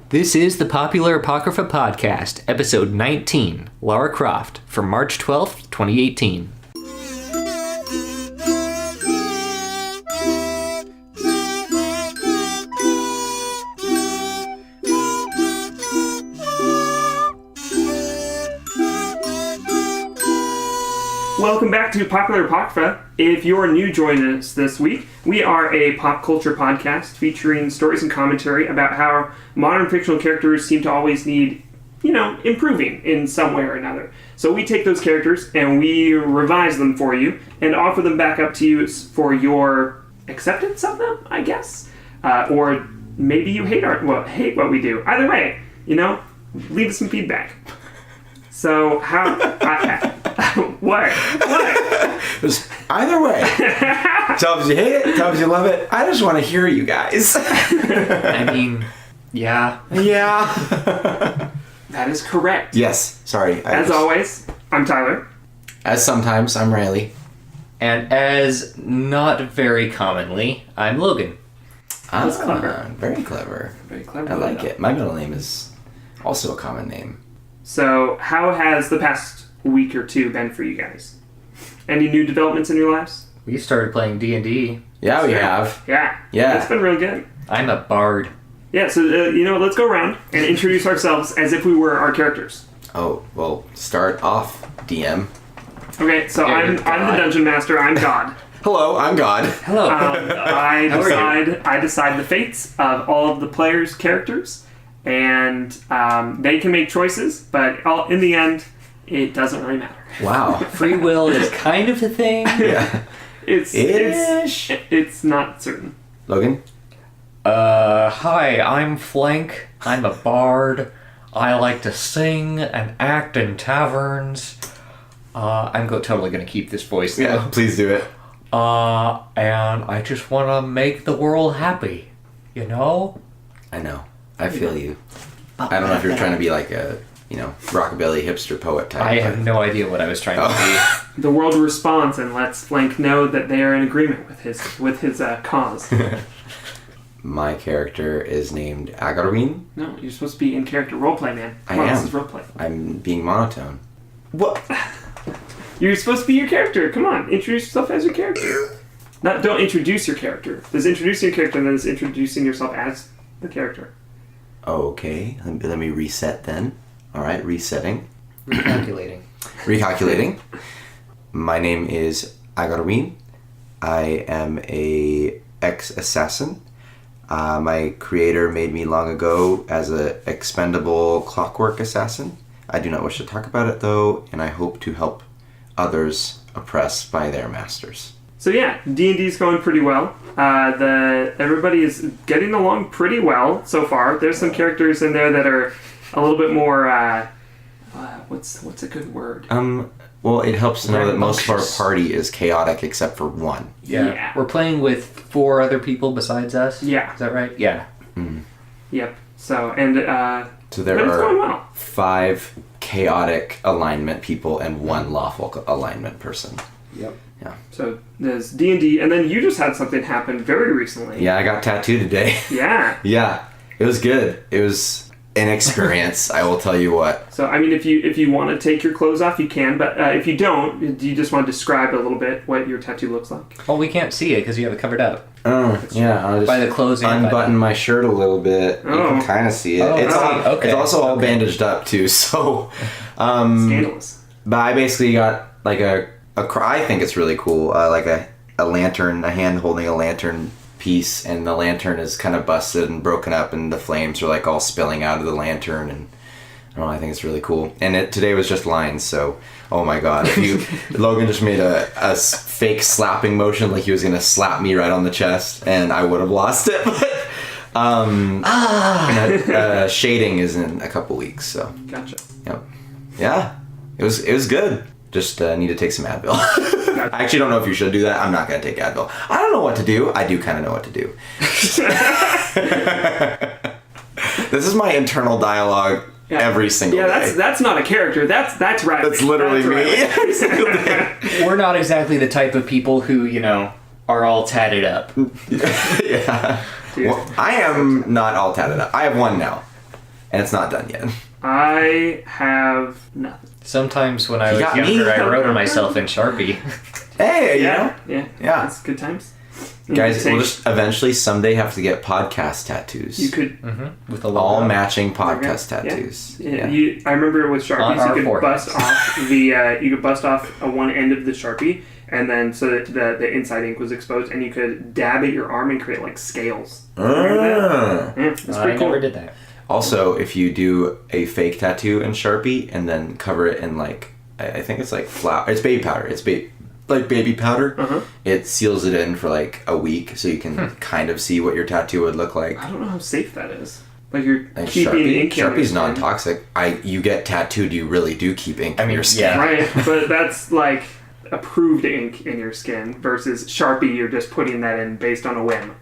This is the Popular Apocrypha Podcast, Episode 19, Lara Croft, for March 12th, 2018. Welcome back to Popular Apocrypha. If you're new joining us this week, we are a pop culture podcast featuring stories and commentary about how modern fictional characters seem to always need, improving in some way or another. So we take those characters and we revise them for you and offer them back up to you for your acceptance of them, I guess. Or maybe you hate what we do. Either way, leave us some feedback. So how... What? Either way. Tell us you hate it, tell us you love it. I just want to hear you guys. Yeah. That is correct. Yes, sorry. As always, I'm Tyler. As sometimes, I'm Riley. And as not very commonly, I'm Logan. That's clever. Very clever. Very clever. I like it. My middle name is also a common name. So, how has the past week or two been for you guys? Any new developments in your lives? We started playing D&D. Yeah, we have. Yeah. It's been really good. I'm a bard. Yeah, so, let's go around and introduce ourselves as if we were our characters. Oh, well, start off, DM. Okay, so I'm the Dungeon Master. I'm God. Hello, I'm God. Hello. I decide the fates of all of the players' characters, and they can make choices, but in the end, it doesn't really matter. Wow. Free will is kind of a thing. Yeah. It's not certain. Logan? Hi, I'm Flank. I'm a bard. I like to sing and act in taverns. I'm totally going to keep this voice, though. Yeah, please do it. And I just want to make the world happy. I know. I feel you. I don't know if you're trying to be like a, rockabilly hipster poet type. I have no idea what I was trying to be. The world responds and lets Flank know that they are in agreement with his cause. My character is named Agarwin. No, you're supposed to be in character roleplay, man. Come on, this is roleplay. I'm being monotone. What? You're supposed to be your character. Come on, introduce yourself as your character. Don't introduce your character. There's introducing your character and then there's introducing yourself as the character. Okay, let me reset then. Alright, resetting. Recalculating. My name is Agarwin. I am a ex-assassin. My creator made me long ago as an expendable clockwork assassin. I do not wish to talk about it though, and I hope to help others oppressed by their masters. So yeah, D&D's going pretty well. Everybody is getting along pretty well so far. There's some characters in there that are a little bit more, what's a good word? Well, it helps to know that most of our party is chaotic except for one. Yeah. We're playing with 4 other people besides us? Yeah. Is that right? Yeah. Mm. Yep. So, so there are 5 chaotic alignment people and 1 lawful alignment person. Yep. Yeah. So there's D&D, and then you just had something happen very recently. Yeah, I got tattooed today. Yeah. Yeah. It was good. It was an experience, I will tell you what. So, if you want to take your clothes off, you can, but if you don't, do you just want to describe a little bit what your tattoo looks like? Well, we can't see it because you have it covered up. Oh, yeah. I'll just by the clothes unbutton my shirt a little bit. You can kind of see it. It's also all bandaged up, too, so... Scandalous. But I basically got, like, I think it's really cool, like a lantern, a hand holding a lantern piece, and the lantern is kind of busted and broken up, and the flames are like all spilling out of the lantern, and I don't know, I think it's really cool. And today was just lines, so oh my god, Logan just made a fake slapping motion like he was gonna slap me right on the chest, and I would have lost it. But shading is in a couple weeks, so gotcha. Yep. Yeah, it was good. Just need to take some Advil. I actually don't know if you should do that. I'm not going to take Advil. I don't know what to do. I do kind of know what to do. This is my internal dialogue every single day. That's not a character. That's right. That's literally me. Every single day. We're not exactly the type of people who, are all tatted up. Yeah. Well, I am not all tatted up. I have one now. and it's not done yet. I have nothing. Sometimes when I You was got me. younger, I wrote on myself in Sharpie. Hey, Yeah. Yeah. That's good times. Guys, You we'll could just eventually someday have to get podcast tattoos. You could. With a logo. all matching podcast Yeah. tattoos. Yeah. I remember with On Sharpies, our you could foreheads. bust off one end of the Sharpie, and then so that the inside ink was exposed, and you could dab at your arm and create like scales. Remember that? Yeah, that's I pretty cool. never did that. Also, if you do a fake tattoo in Sharpie and then cover it in like, I think it's like flour. It's baby powder. It's like baby powder. Uh-huh. It seals it in for like a week, so you can kind of see what your tattoo would look like. I don't know how safe that is. Like you're And keeping ink in your Sharpie's skin. non-toxic. You get tattooed, you really do keep ink in your skin. yeah. Right, but that's like approved ink in your skin versus Sharpie. You're just putting that in based on a whim.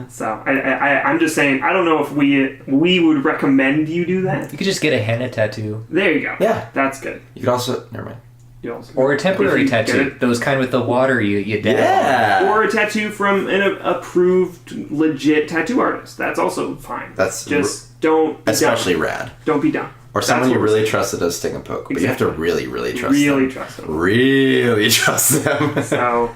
So I'm just saying. I don't know if we would recommend you do that. You could just get a henna tattoo. There you go. Yeah. That's good. You could also never mind. You also, Or a temporary if you get tattoo. it. Those kind with the water you dab. Yeah. Or a tattoo from an approved, legit tattoo artist. That's also fine. That's just don't be especially dumb. rad. Don't be dumb. Or That's someone you what we're really saying. trust that does stick and poke. But you have to really, really trust Really them. trust them. Really trust them. So,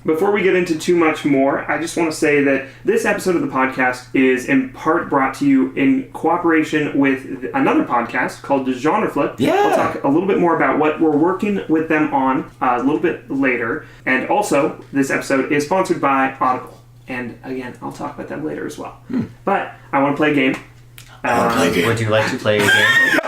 before we get into too much more, I just want to say that this episode of the podcast is in part brought to you in cooperation with another podcast called The Genre Flip. Yeah. I'll talk a little bit more about what we're working with them on a little bit later. And also, this episode is sponsored by Audible. And again, I'll talk about them later as well. But I want to play a game. Would you like to play a game?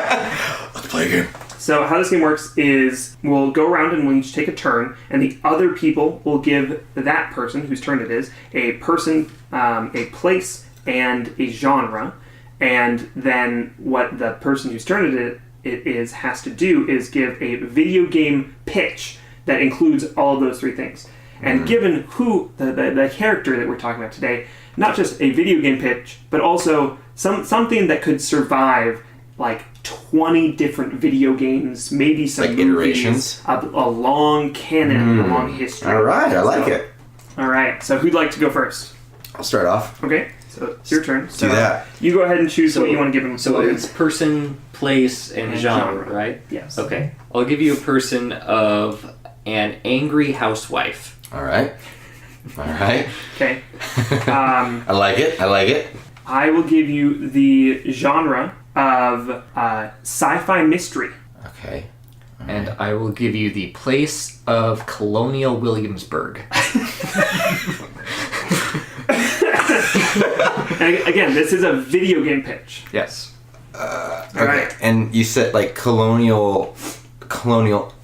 Let's play a game. So how this game works is we'll go around and we'll each take a turn, and the other people will give that person, whose turn it is, a person, a place, and a genre. And then what the person whose turn it is has to do is give a video game pitch that includes all of those three things. And given who the character that we're talking about today, not just a video game pitch, but also something that could survive like 20 different video games, maybe some Like movies, iterations? a long canon, a long history. All right, I like it. All right, so who'd like to go first? I'll start off. Okay, so it's your turn. So Do that. You go ahead and choose what you want to give them. So it's person, place, and And genre, genre. right? Yes. Okay. I'll give you a person of an angry housewife. All right. All right. Okay. I like it. I like it. I will give you the genre of sci-fi mystery. Okay. And I will give you the place of Colonial Williamsburg. And again, this is a video game pitch. Yes. Okay. right. And you said like colonial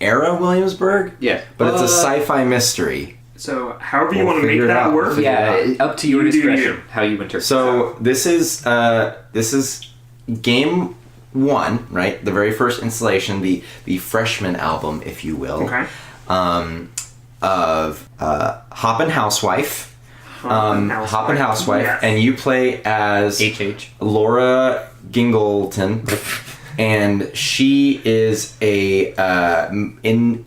era Williamsburg? Yeah. But it's a sci-fi mystery. So however you We'll want to make figure it that out. work. We'll figure Yeah, up to your You do discretion, you. how you interpret So this is game one, right? The very first installation, the freshman album, if you will. Okay. Of Hoppin' Housewife. Hoppin' Housewife, Yes. and you play as HH. Laura Gingleton, and she is in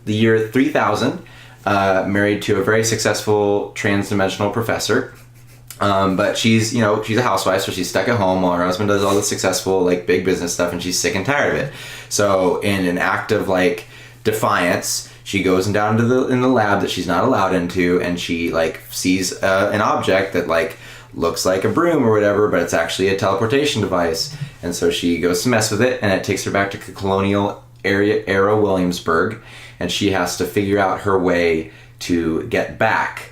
the year 3000, married to a very successful trans-dimensional professor. But she's a housewife, so she's stuck at home while her husband does all the successful like big business stuff, and she's sick and tired of it. So in an act of like defiance, she goes down to in the lab that she's not allowed into, and she like sees an object that like looks like a broom or whatever, but it's actually a teleportation device. And so she goes to mess with it, and it takes her back to colonial era Williamsburg, and she has to figure out her way to get back.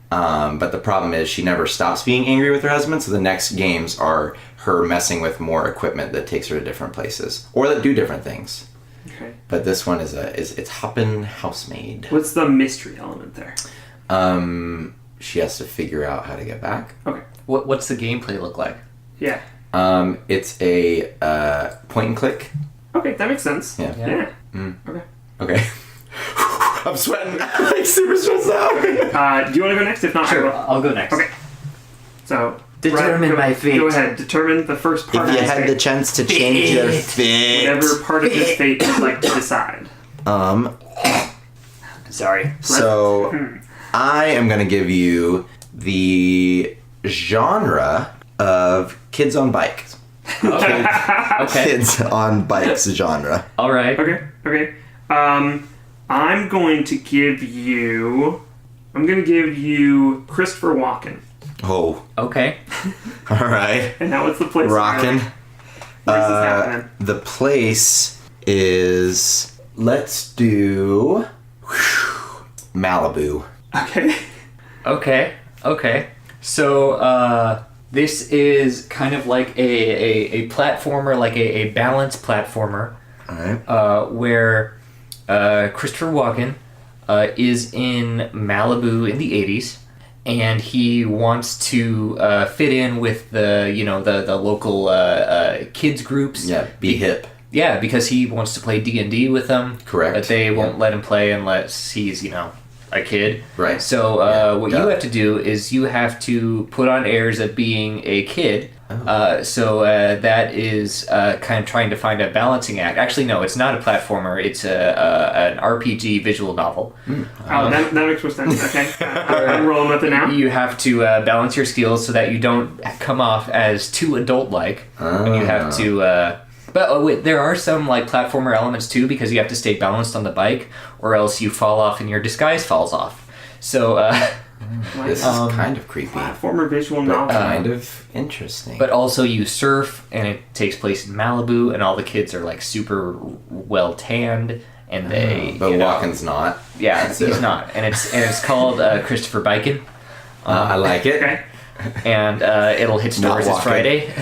But the problem is she never stops being angry with her husband, so the next games are her messing with more equipment that takes her to different places or that do different things. Okay. But this one is it's Hoppin' Housemaid. What's the mystery element there? She has to figure out how to get back. Okay. What's the gameplay look like? Yeah. It's a point and click. Okay, that makes sense. Yeah. Yeah. Mm. Okay. Okay. I'm sweating. I'm like super stressed out. Do you want to go next? If not, I Sure, will. I'll go next. Okay. So Determine go, my fate. Go ahead. Determine the first part If of you his had fate. the chance to change your fate. Whatever part of his fate you'd like to decide. Sorry. So I am going to give you the genre of kids on bikes. Okay. kids on bikes genre. All right. Okay. I'm going to give you Christopher Walken. Oh, Okay. all right. And now what's the place? Rockin'. Where's this happening? The place is, let's do Malibu. Okay. So, this is kind of like a platformer, like a balanced platformer, All right. where Christopher Walken is in Malibu in the 80s, and he wants to fit in with the local kids groups. Yeah, be hip. Yeah, because he wants to play D&D with them. Correct. But they won't Yeah. let him play unless he's, a kid. Right. So what you have to do is you have to put on airs of being a kid. So that is kind of trying to find a balancing act. Actually, no, it's not a platformer. It's an RPG visual novel. That makes more sense. Okay. I'm rolling with it now. You have to balance your skills so that you don't come off as too adult-like. And you have to... But there are some platformer elements too, because you have to stay balanced on the bike, or else you fall off and your disguise falls off. So, This is kind of creepy, Platformer visual but novel. kind of interesting. but also you surf, and it takes place in Malibu, and all the kids are super well tanned, and they. But Walken's not. Yeah, So- he's not, and it's called Christopher Biken, I like it. Okay. and it'll hit Not stores this Walken. Friday.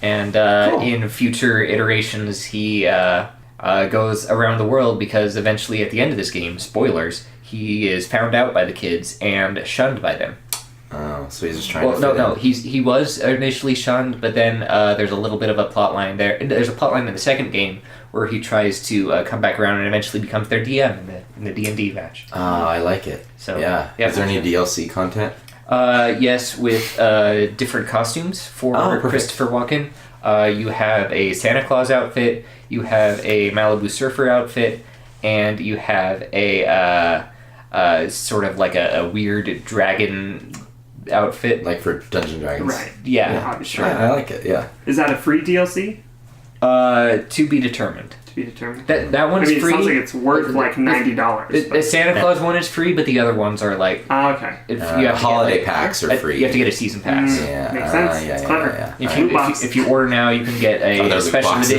And in future iterations, he goes around the world because eventually, at the end of this game, spoilers, he is found out by the kids and shunned by them. Oh, so he's just trying Well, to no, fit no, in. he was initially shunned, but then there's a little bit of a plot line there. There's a plot line in the second game where he tries to come back around and eventually becomes their DM in the D&D match. Oh, I like it. So, yeah. yeah, Is there any sure. DLC content? Yes, with different costumes for perfect. Christopher Walken. You have a Santa Claus outfit, you have a Malibu surfer outfit, and you have a sort of like a weird dragon outfit. Like for Dungeons and Dragons? Right. Yeah, sure. I like it, yeah. Is that a free DLC? To be determined. To be determined. That one's It free. sounds like it's worth $90. The Santa Claus one is free, but the other ones are like Okay. if you have to Holiday get, packs are free. You have to get a season pass. Yeah. Makes sense. Yeah, It's yeah, clever. yeah. If you order now, you can get Oh, a those are special boxes.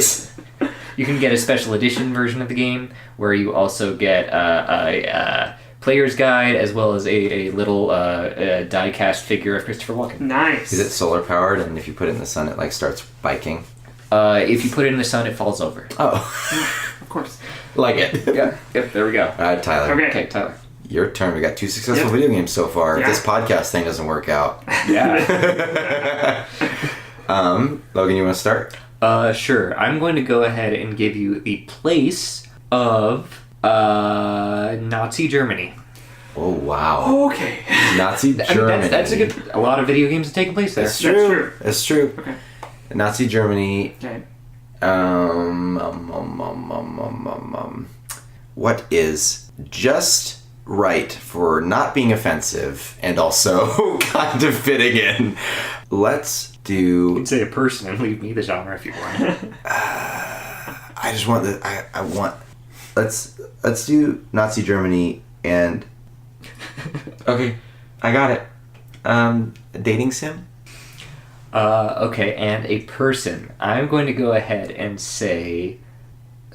edition. You can get a special edition version of the game where you also get a player's guide as well as a little die-cast figure of Christopher Walken. Nice. Is it solar powered, and if you put it in the sun, it starts biking? If you put it in the sun, it falls over. Oh, Of course. like it. Yep. There we go. All right, Tyler. Okay. Tyler. Your turn. We got 2 successful Yep. video games so far. Yeah. If this podcast thing doesn't work out. Yeah. Logan, you want to start? Sure. I'm going to go ahead and give you the place of Nazi Germany. Oh, wow. Okay. Nazi Germany. That's a good. A lot of video games have taken place there. That's true. true. That's true. Okay. Nazi Germany. Okay. What is just right for not being offensive and also kind of fitting in? Let's You do. can say a person and leave me the genre if you want. I just want the. I want. Let's do Nazi Germany and. Okay, I got it. A dating sim. Okay, and a person. I'm going to go ahead and say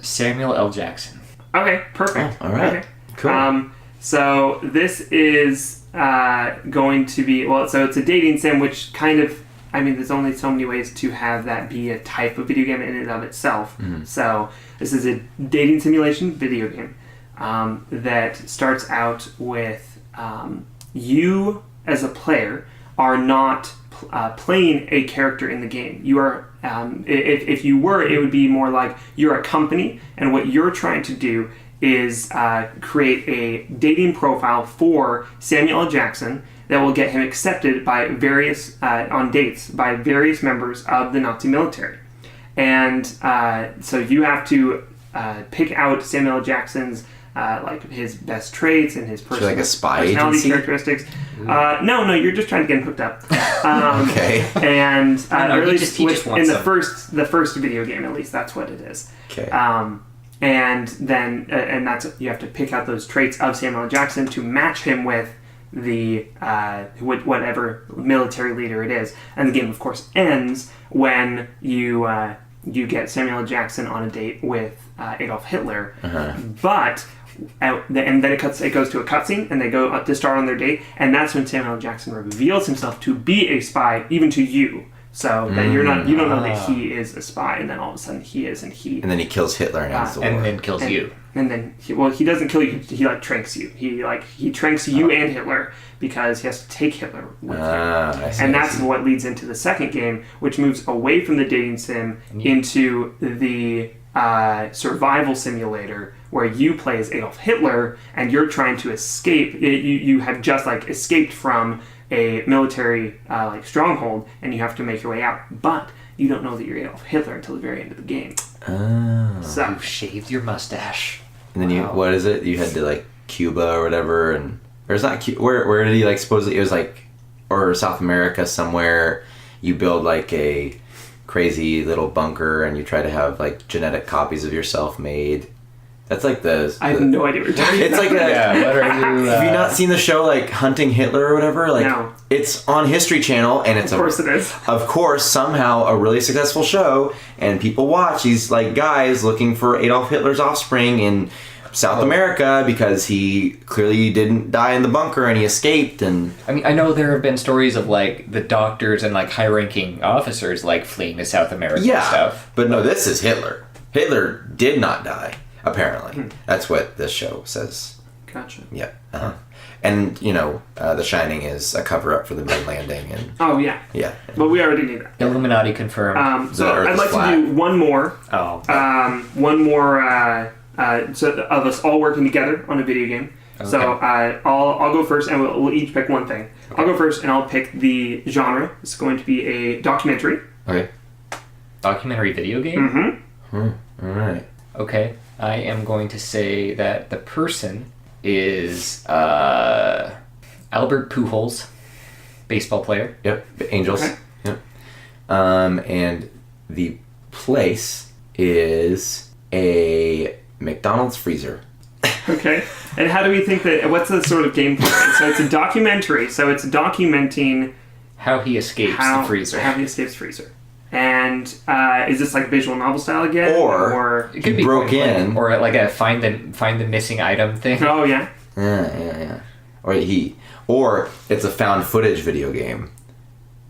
Samuel L. Jackson. Okay. Perfect. Oh, all right. Okay. Cool. So this is going to be so it's a dating sim, which kind of there's only so many ways to have that be a type of video game in and of itself. So this is a dating simulation video game that starts out with you as a player are not playing a character in the game. You are if you were, it would be more like you're a company, and what you're trying to do is create a dating profile for Samuel L. Jackson that will get him accepted by various on dates by various members of the Nazi military. And so you have to pick out Samuel L. Jackson's like his best traits and his like a spy personality agency? characteristics. No, you're just trying to get him hooked up. Okay. And No, or at he least just wants in some. the first video game, at least that's what it is. Okay. And then that's you have to pick out those traits of Samuel L. Jackson to match him with the whatever military leader it is. And the game, of course, ends when you get Samuel L. Jackson on a date with Adolf Hitler. But and then it goes to a cutscene, and they go up to start on their date, and that's when Samuel L. Jackson reveals himself to be a spy, even to you. So that you don't know that he is a spy, and then all of a sudden he is, and then he kills Hitler and ends the war. And then kills you. And then he doesn't kill you. He like tranks you. He tranks you and Hitler because he has to take Hitler with him. And that's what leads into the second game, which moves away from the dating sim into the survival simulator, where you play as Adolf Hitler and you're trying to escape. You have just like escaped from a military like stronghold, and you have to make your way out. But you don't know that you're Adolf Hitler until the very end of the game. Oh. So You shaved your mustache. And then what is it? You had to like Cuba or whatever, or it's not Cuba. Where did he like supposedly? It was like, or South America somewhere. You build like a crazy little bunker, and you try to have like genetic copies of yourself made. That's like I have no idea what you're talking It's about. like What are you? have you not seen the show like Hunting Hitler or whatever? Like No. It's on History Channel, and it's Of course it is. Of course, somehow a really successful show, and people watch these like guys looking for Adolf Hitler's offspring in South America because he clearly didn't die in the bunker and he escaped. And I mean, I know there have been stories of like the doctors and like high-ranking officers like fleeing to South America and stuff. But no, this is Hitler. Hitler did not die. Apparently, that's what this show says. Gotcha. Yeah. And The Shining is a cover-up for the moon landing, and Oh yeah. yeah. But we already knew that. Illuminati confirmed. So The Earth I'd is like flat. to do one more. Oh. One more. So of us all working together on a video game. Okay. So I'll go first, and we'll each pick one thing. I'll go first, and I'll pick the genre. It's going to be a documentary. Okay. Documentary video game? Mm-hmm. All right. Okay. I am going to say that the person is Albert Pujols, baseball player. Yep. The Angels. Okay. Yep. And the place is a McDonald's freezer. Okay. And how do we think that? What's the sort of gameplay? So it's a documentary. So it's documenting How he escapes the freezer. How he escapes freezer. And is this like visual novel style again? Or It could he be broke point and in. click, or like a find the missing item thing. Oh yeah. Yeah. Or it's a found footage video game,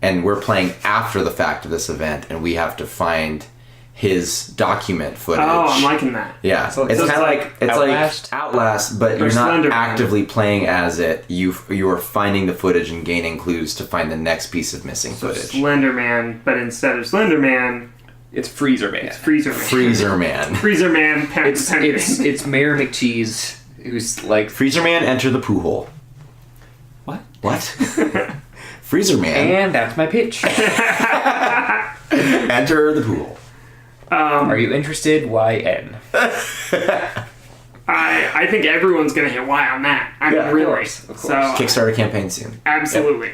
and we're playing after the fact of this event, and we have to find his document footage. Oh, I'm liking that. Yeah, So it's it's kind of like like Outlast? Outlast, but you're not Slender Man. actively playing as it. You are finding the footage and gaining clues to find the next piece of missing footage. Slender Man, but instead of Slender Man, It's Freezer Man. it's Freezer Man. Freezer Man. Freezer Man. It's Mayor McCheese who's like Freezer Man, enter the poo hole. What? What? Freezer Man, and that's my pitch. enter the poo hole. Are you interested? YN. I think everyone's gonna hit Y on that. I mean, Yeah, of really. course. So Kickstarter campaign soon. absolutely.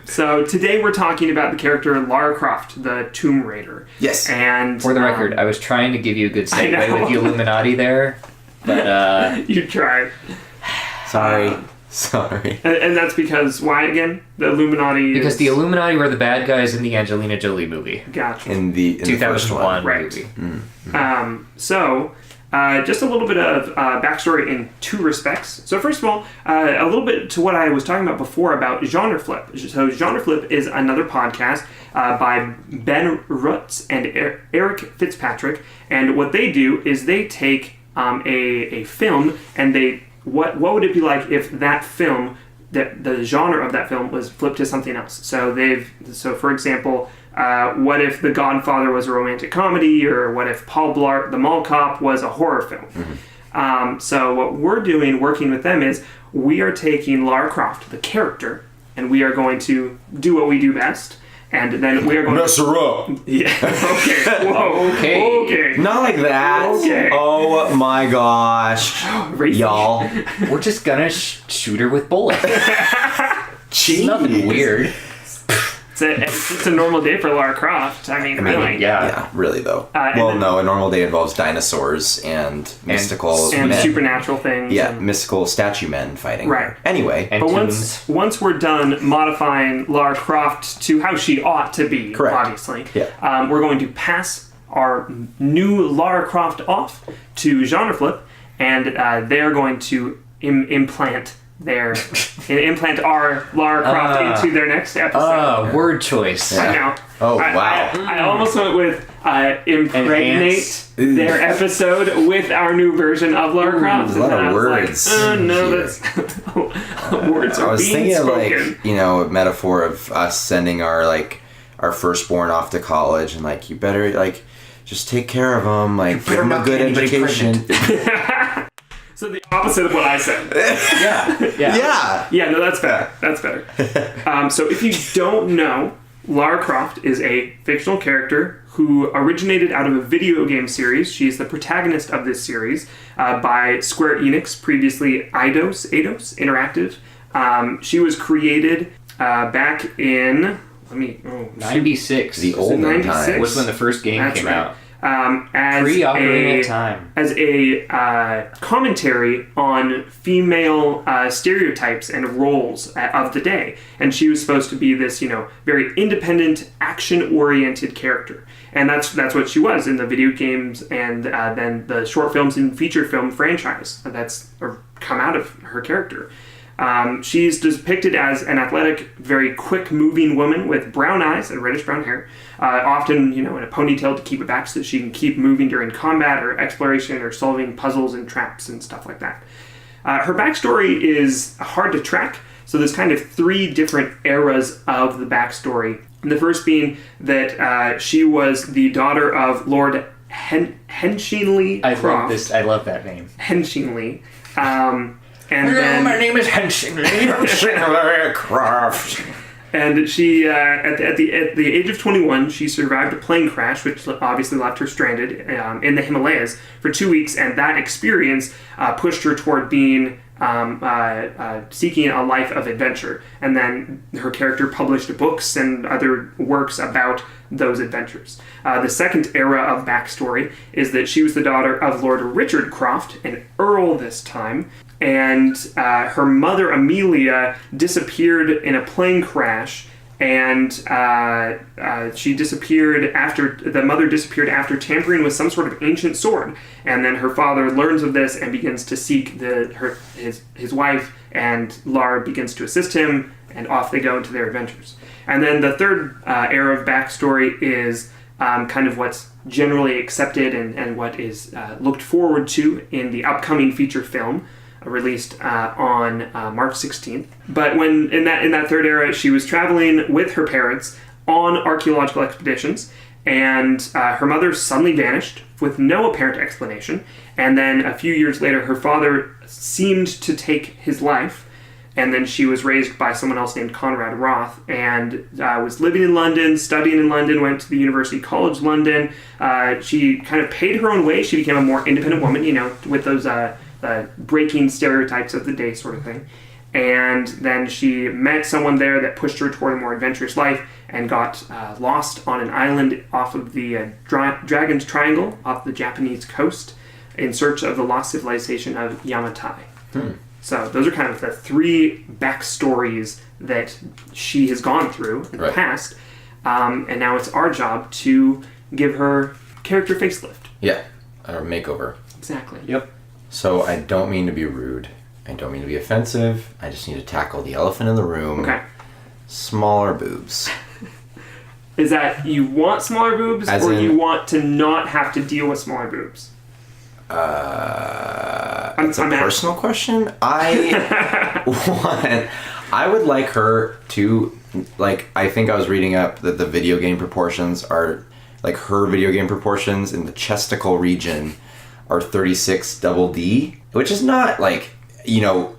So today we're talking about the character Lara Croft, the Tomb Raider. Yes. And For the record, I was trying to give you a good I know. segue with the Illuminati there, but you tried, Sorry. and that's because why again? The Illuminati. because is, the Illuminati were the bad guys in the Angelina Jolie movie, Gotcha. In the first 2001 one. Right. movie. So, just a little bit of backstory in two respects. So first of all, a little bit to what I was talking about before about Genre Flip. So Genre Flip is another podcast by Ben Rutz and Eric Fitzpatrick. And what they do is they take a film and they... What would it be like if that film, that the genre of that film was flipped to something else? So for example, what if The Godfather was a romantic comedy, or what if Paul Blart, the Mall Cop, was a horror film? Mm-hmm. So what we're doing, working with them, is we are taking Lara Croft, the character, and we are going to do what we do best, And then we are going Mess her up. Yeah. Okay. Whoa. Okay. Not like that. Okay. Oh my gosh. Racing. Y'all. We're just gonna shoot her with bullets. Jeez. Nothing weird. It's a normal day for Lara Croft. I mean, really. Yeah, really though. No, a normal day involves dinosaurs and mystical and men. supernatural things. Yeah, and, mystical statue men fighting. Right. Anyway. And but tombs. once we're done modifying Lara Croft to how she ought to be, Correct. obviously, Yeah. we're going to pass our new Lara Croft off to Genre Flip, and they're going to implant our Lara Croft into their next episode. Word choice. I know. Oh, wow. I almost went with impregnate their episode with our new version of Lara Croft. A lot of words. words. No, here. that's words are I was being thinking spoken. of a metaphor of us sending our firstborn off to college and you better just take care of them, give them a good education. So the opposite of what I said. Yeah. Yeah, no, that's better. That's better. So if you don't know, Lara Croft is a fictional character who originated out of a video game series. She is the protagonist of this series by Square Enix, previously Eidos Interactive. She was created back in 96. The olden 96? times. Was when the first game came out. As Pre-Ocarina of Time. As a commentary on female stereotypes and roles of the day. And she was supposed to be this, very independent, action-oriented character. And that's what she was in the video games and then the short films and feature film franchise that's come out of her character. She's depicted as an athletic, very quick-moving woman with brown eyes and reddish-brown hair, often, in a ponytail to keep it back so that she can keep moving during combat or exploration or solving puzzles and traps and stuff like that. Her backstory is hard to track, so there's kind of 3 different eras of the backstory. The first being that she was the daughter of Lord Henshinley Croft. I love that name. Henshinley. And then, my name is Henshinley Croft. And she, at the age of 21, she survived a plane crash, which obviously left her stranded in the Himalayas for 2 weeks, and that experience pushed her toward being seeking a life of adventure. And then her character published books and other works about those adventures. The second era of backstory is that she was the daughter of Lord Richard Croft, an earl this time, and her mother Amelia disappeared in a plane crash, and she disappeared after the mother disappeared after tampering with some sort of ancient sword. And then her father learns of this and begins to seek his wife, and Lara begins to assist him, and off they go into their adventures. And then the third era of backstory is kind of what's generally accepted and what is looked forward to in the upcoming feature film released on March 16th. But when in that third era, she was traveling with her parents on archaeological expeditions, and her mother suddenly vanished with no apparent explanation. And then a few years later, her father seemed to take his life, and then she was raised by someone else named Conrad Roth, and was living in London, studying in London, went to the University College London. She kind of paid her own way. She became a more independent woman, with those breaking stereotypes of the day sort of thing. And then she met someone there that pushed her toward a more adventurous life, and got lost on an island off of the Dragon's Triangle off the Japanese coast in search of the lost civilization of Yamatai. So those are kind of the 3 backstories that she has gone through in the past, and now it's our job to give her character facelift. Yeah, or makeover. Exactly. Yep. So I don't mean to be rude. I don't mean to be offensive. I just need to tackle the elephant in the room. Okay. Smaller boobs. Is that you want smaller boobs, or you want to not have to deal with smaller boobs? It's a personal question. I would like her to, I think I was reading up that the video game proportions are, her video game proportions in the chesticle region are 36 double D, which is not,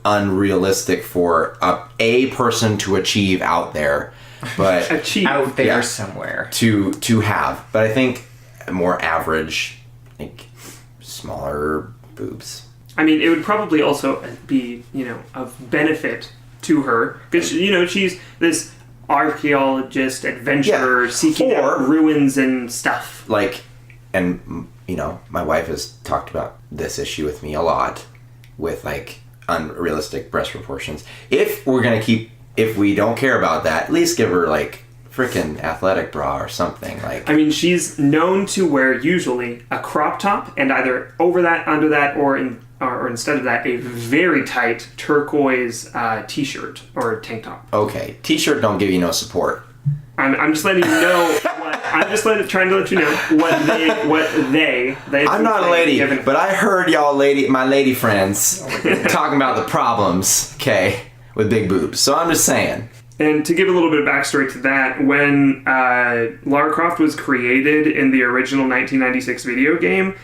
unrealistic for a person to achieve out there. but Achieve. Out there Yeah. somewhere. to have. But I think more average, like smaller boobs. I mean, it would probably also be, of benefit to her. Because, she's this archaeologist, adventurer, seeking out ruins and stuff. Like, and, my wife has talked about this issue with me a lot with, like, unrealistic breast proportions. If we don't care about that, at least give her, like, freaking athletic bra or something. Like, I mean, she's known to wear usually a crop top and either over that, under that, or instead of that, a very tight turquoise t-shirt or tank top. okay, t-shirt don't give you no support. I'm just letting you know. Trying to let you know what they. I'm not a lady, but I heard my lady friends talking about the problems, okay, with big boobs. So I'm just saying. And to give a little bit of backstory to that, when Lara Croft was created in the original 1996 video game,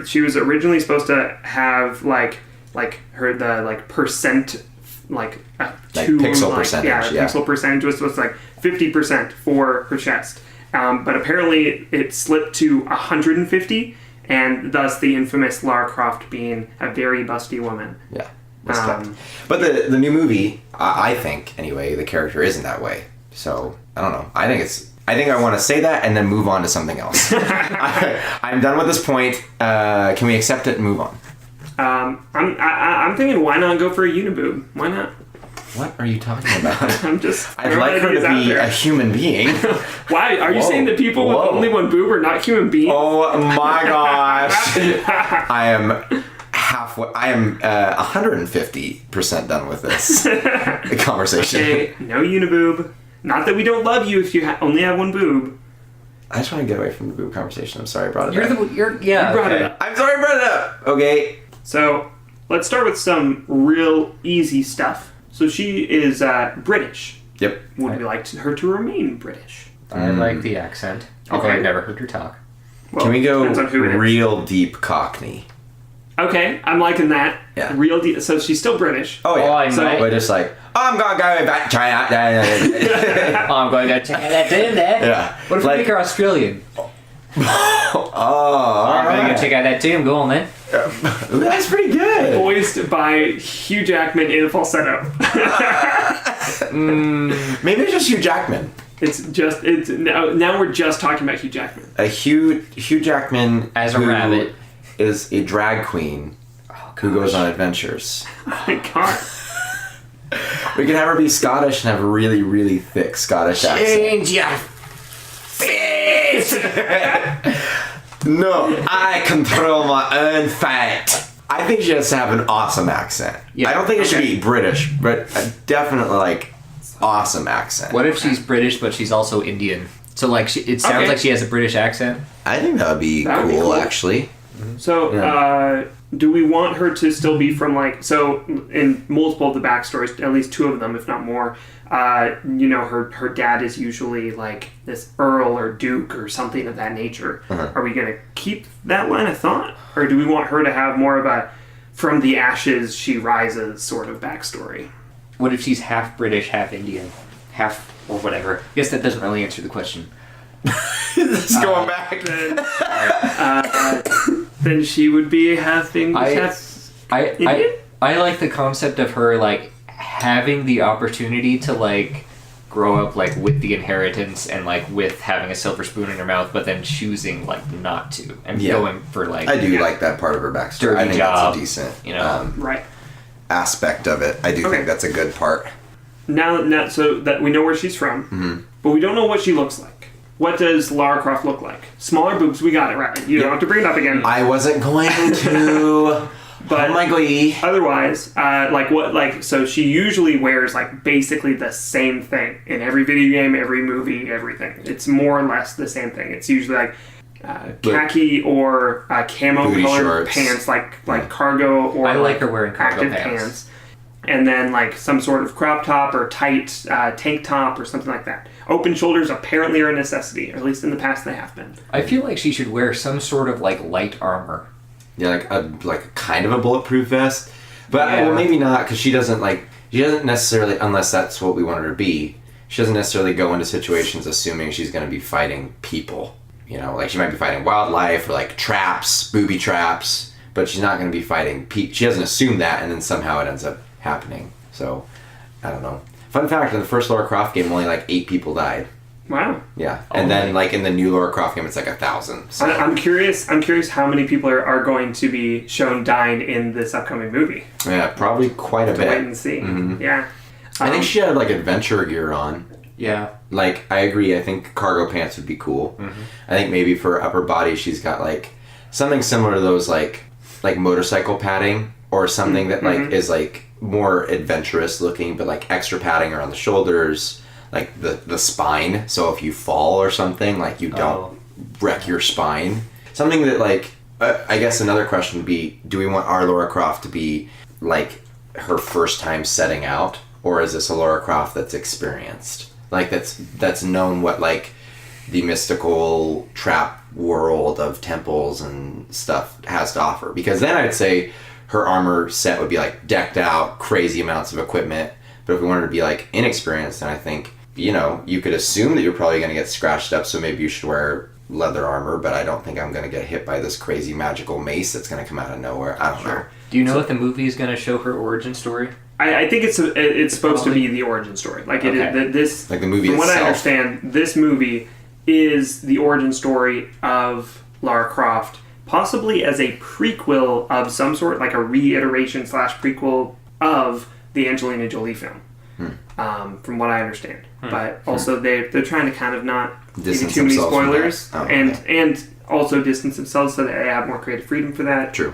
she was originally supposed to have her percent, pixel percentage. Yeah, pixel percentage was supposed to 50% for her chest, but apparently it slipped to 150, and thus the infamous Lara Croft being a very busty woman. Yeah. But the new movie, I think anyway, the character isn't that way. So I don't know. I think I want to say that and then move on to something else. I'm done with this point. Can we accept it and move on? I'm thinking, why not go for a uniboob? Why not? What are you talking about? I'd like her to be a human being. Why? Are you saying that people with only one boob are not human beings? Oh my gosh! I am 150% done with this conversation. Okay, no uniboob. Not that we don't love you if you only have one boob. I just want to get away from the boob conversation. I'm sorry I brought it up. You brought it up. I'm sorry I brought it up. Okay. So, let's start with some real easy stuff. So she is British. Yep. Would we like her to remain British? I like the accent. Although Okay. I've never heard her talk. Well, Can we go depends on who it is. real deep Cockney? Okay, I'm liking that. Yeah. Real deep. So she's still British. Oh yeah. Oh, I So- might. We're just like, I'm gonna go back to China. Oh, I'm going to check out that tune there. Yeah. What if we Like- make her Australian? I'm going to go check out that tune. Go on then. Ooh, that's pretty good. Voiced by Hugh Jackman in falsetto. Maybe it's just Hugh Jackman. Now we're just talking about Hugh Jackman. Hugh Jackman As a who rabbit. is a drag queen who goes on adventures. Oh my god. We can have her be Scottish and have a really, really thick Scottish accent. Change your face. No, I control my own fate. I think she has to have an awesome accent. Yeah, I don't think it should okay. be British, but definitely awesome accent. What if she's British but she's also Indian? So it sounds Okay. like she has a British accent. I think that would be That would be cool, cool. actually. So, Yeah. do we want her to still be from in multiple of the backstories, at least two of them, if not more, her dad is usually this earl or duke or something of that nature. Uh-huh. Are we going to keep that line of thought? Or do we want her to have more of a from the ashes she rises sort of backstory? What if she's half British, half Indian? Half or whatever. I guess that doesn't really answer the question. Just going back. Then she would be half English, half Indian? I like the concept of her having the opportunity to grow up with the inheritance and with having a silver spoon in her mouth, but then choosing not to and Yeah. going for I do like that part of her backstory. dirty I think job, that's a decent Right. aspect of it. I do Okay. think that's a good part. Now, so that we know where she's from, but we don't know what she looks like. What does Lara Croft look like? Smaller boobs, we got it right. You don't have to bring it up again. I wasn't going to. But oh my glee. otherwise, so she usually wears basically the same thing in every video game, every movie, everything. It's more or less the same thing. It's usually khaki or camo Booty colored shorts. pants, like cargo or I like her wearing cargo active pants. and then some sort of crop top or tight tank top or something like that. Open shoulders apparently are a necessity, or at least in the past they have been. I feel like she should wear some sort of light armor. Yeah, like a kind of a bulletproof vest, but Yeah. well, maybe not because she doesn't necessarily, unless that's what we want her to be. she doesn't necessarily go into situations assuming she's going to be fighting people. You know, like she might be fighting wildlife or like traps, booby traps, but she's not going to be fighting people. She doesn't assume that, and then somehow it ends up happening. So, I don't know. Fun fact, in the first Lara Croft game, only like 8 people died. Wow. Yeah. And then like in the new Lara Croft game, it's like 1,000. So. I'm curious how many people are going to be shown dying in this upcoming movie. Yeah, probably quite a bit. Wait and see. Mm-hmm. Yeah. I think she had like adventure gear on. Yeah. Like, I agree. I think cargo pants would be cool. Mm-hmm. I think maybe for her upper body, she's got like something similar to those like motorcycle padding or something that like is like more adventurous looking, but like extra padding around the shoulders, like the spine. So if you fall or something, like you don't wreck your spine. Something that like, I guess another question would be, do we want our Lara Croft to be like her first time setting out? Or is this a Lara Croft that's experienced? Like that's known what like the mystical trap world of temples and stuff has to offer. Because then I'd say her armor set would be like decked out, crazy amounts of equipment. But if we wanted to be like inexperienced, then I think, you know, you could assume that you're probably going to get scratched up, so maybe you should wear leather armor, but I don't think I'm going to get hit by this crazy magical mace that's going to come out of nowhere. I don't know. Do you know if the movie is going to show her origin story? I think it's supposed to be the origin story. Like it is this. Like the movie from itself. What I understand, this movie is the origin story of Lara Croft, possibly as a prequel of some sort, like a reiteration / prequel of the Angelina Jolie film. From what I understand, but also they're trying to kind of not give you too many spoilers, and also distance themselves so that they have more creative freedom for that. True.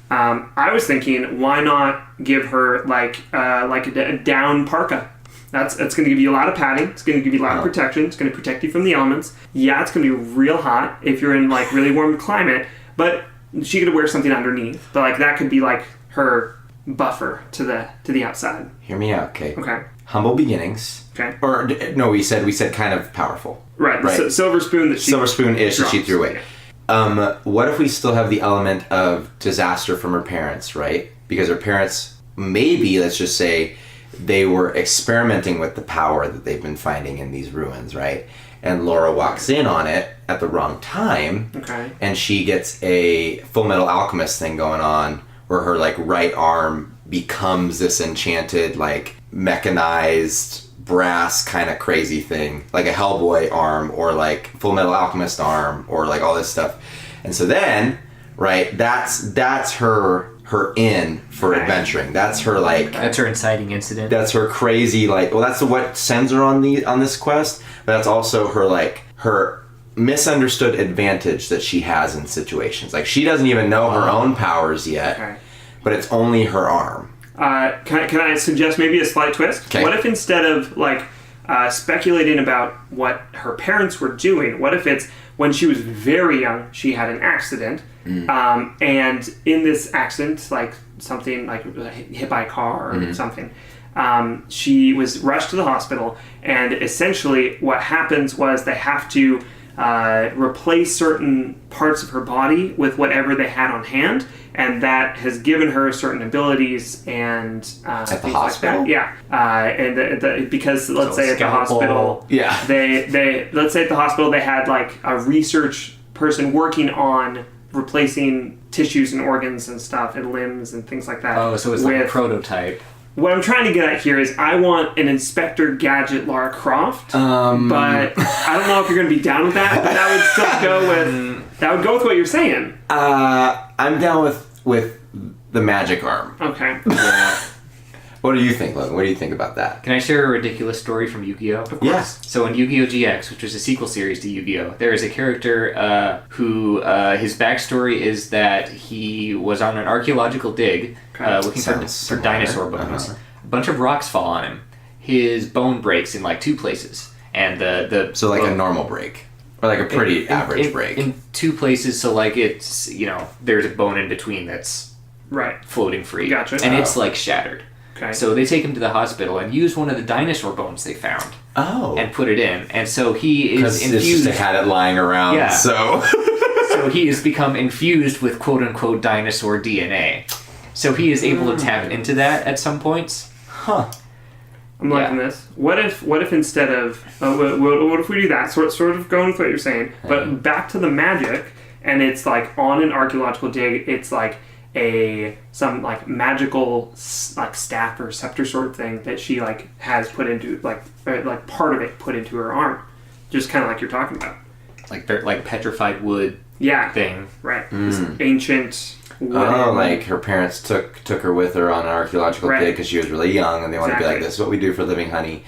I was thinking, why not give her like a down parka? That's going to give you a lot of padding. It's going to give you a lot of protection. It's going to protect you from the elements. Yeah, it's going to be real hot if you're in like really warm climate, but she could wear something underneath. But like that could be like her buffer to the outside. Hear me out, okay? Okay. Humble beginnings. Okay. Or no, we said kind of powerful. Right. The silver spoon that she silver spoon-ish that she threw away. Yeah. What if we still have the element of disaster from her parents, right? Because her parents, maybe, let's just say, they were experimenting with the power that they've been finding in these ruins, right? And Laura walks in on it at the wrong time. Okay. And she gets a Full Metal Alchemist thing going on where her, like, right arm becomes this enchanted, like, mechanized brass kind of crazy thing, like a Hellboy arm or like Full Metal Alchemist arm or like all this stuff. And so then, right, that's her in for adventuring. That's her like that's her inciting incident. That's her crazy like, well, that's what sends her on this quest, but that's also her like her misunderstood advantage that she has in situations. Like she doesn't even know her own powers yet, but it's only her arm. Can I suggest maybe a slight twist? Okay. What if instead of like speculating about what her parents were doing, what if it's when she was very young, she had an accident, and in this accident, like something like hit by a car or something, she was rushed to the hospital, and essentially what happens was they have to replace certain parts of her body with whatever they had on hand, and that has given her certain abilities and at the things hospital? like that. Yeah, because let's say at the hospital, yeah, they let's say at the hospital they had like a research person working on replacing tissues and organs and stuff and limbs and things like that. Oh, so it's like a prototype. What I'm trying to get at here is I want an Inspector Gadget Lara Croft, but I don't know if you're going to be down with that. But that would still go with that would go with what you're saying. I'm down with the magic arm. Okay. Yeah. What do you think, Logan? What do you think about that? Can I share a ridiculous story from Yu-Gi-Oh? Of course. Yes. So in Yu-Gi-Oh! GX, which was a sequel series to Yu-Gi-Oh!, there is a character who his backstory is that he was on an archaeological dig looking for dinosaur bones. A bunch of rocks fall on him. His bone breaks in like 2 places, and the so like a normal break. Or like a pretty average break. In 2 places, so like it's, there's a bone in between that's floating free. Gotcha. And it's like shattered. Okay. So they take him to the hospital and use one of the dinosaur bones they found. Oh. And put it in. And so he is infused. Because they had it lying around, yeah. So... So he has become infused with quote-unquote dinosaur DNA. So he is able to tap into that at some points. Huh. I'm liking this. What if instead of what if we do that sort of going with what you're saying, but back to the magic, and it's like on an archaeological dig, it's like some like magical like staff or scepter sort of thing that she like has put into like part of it put into her arm, just kind of like you're talking about, like petrified wood. Yeah. Thing. Right. This ancient wood. Oh, like her parents took her with her on an archaeological dig because she was really young, and they wanted to be like, this is what we do for a living, honey.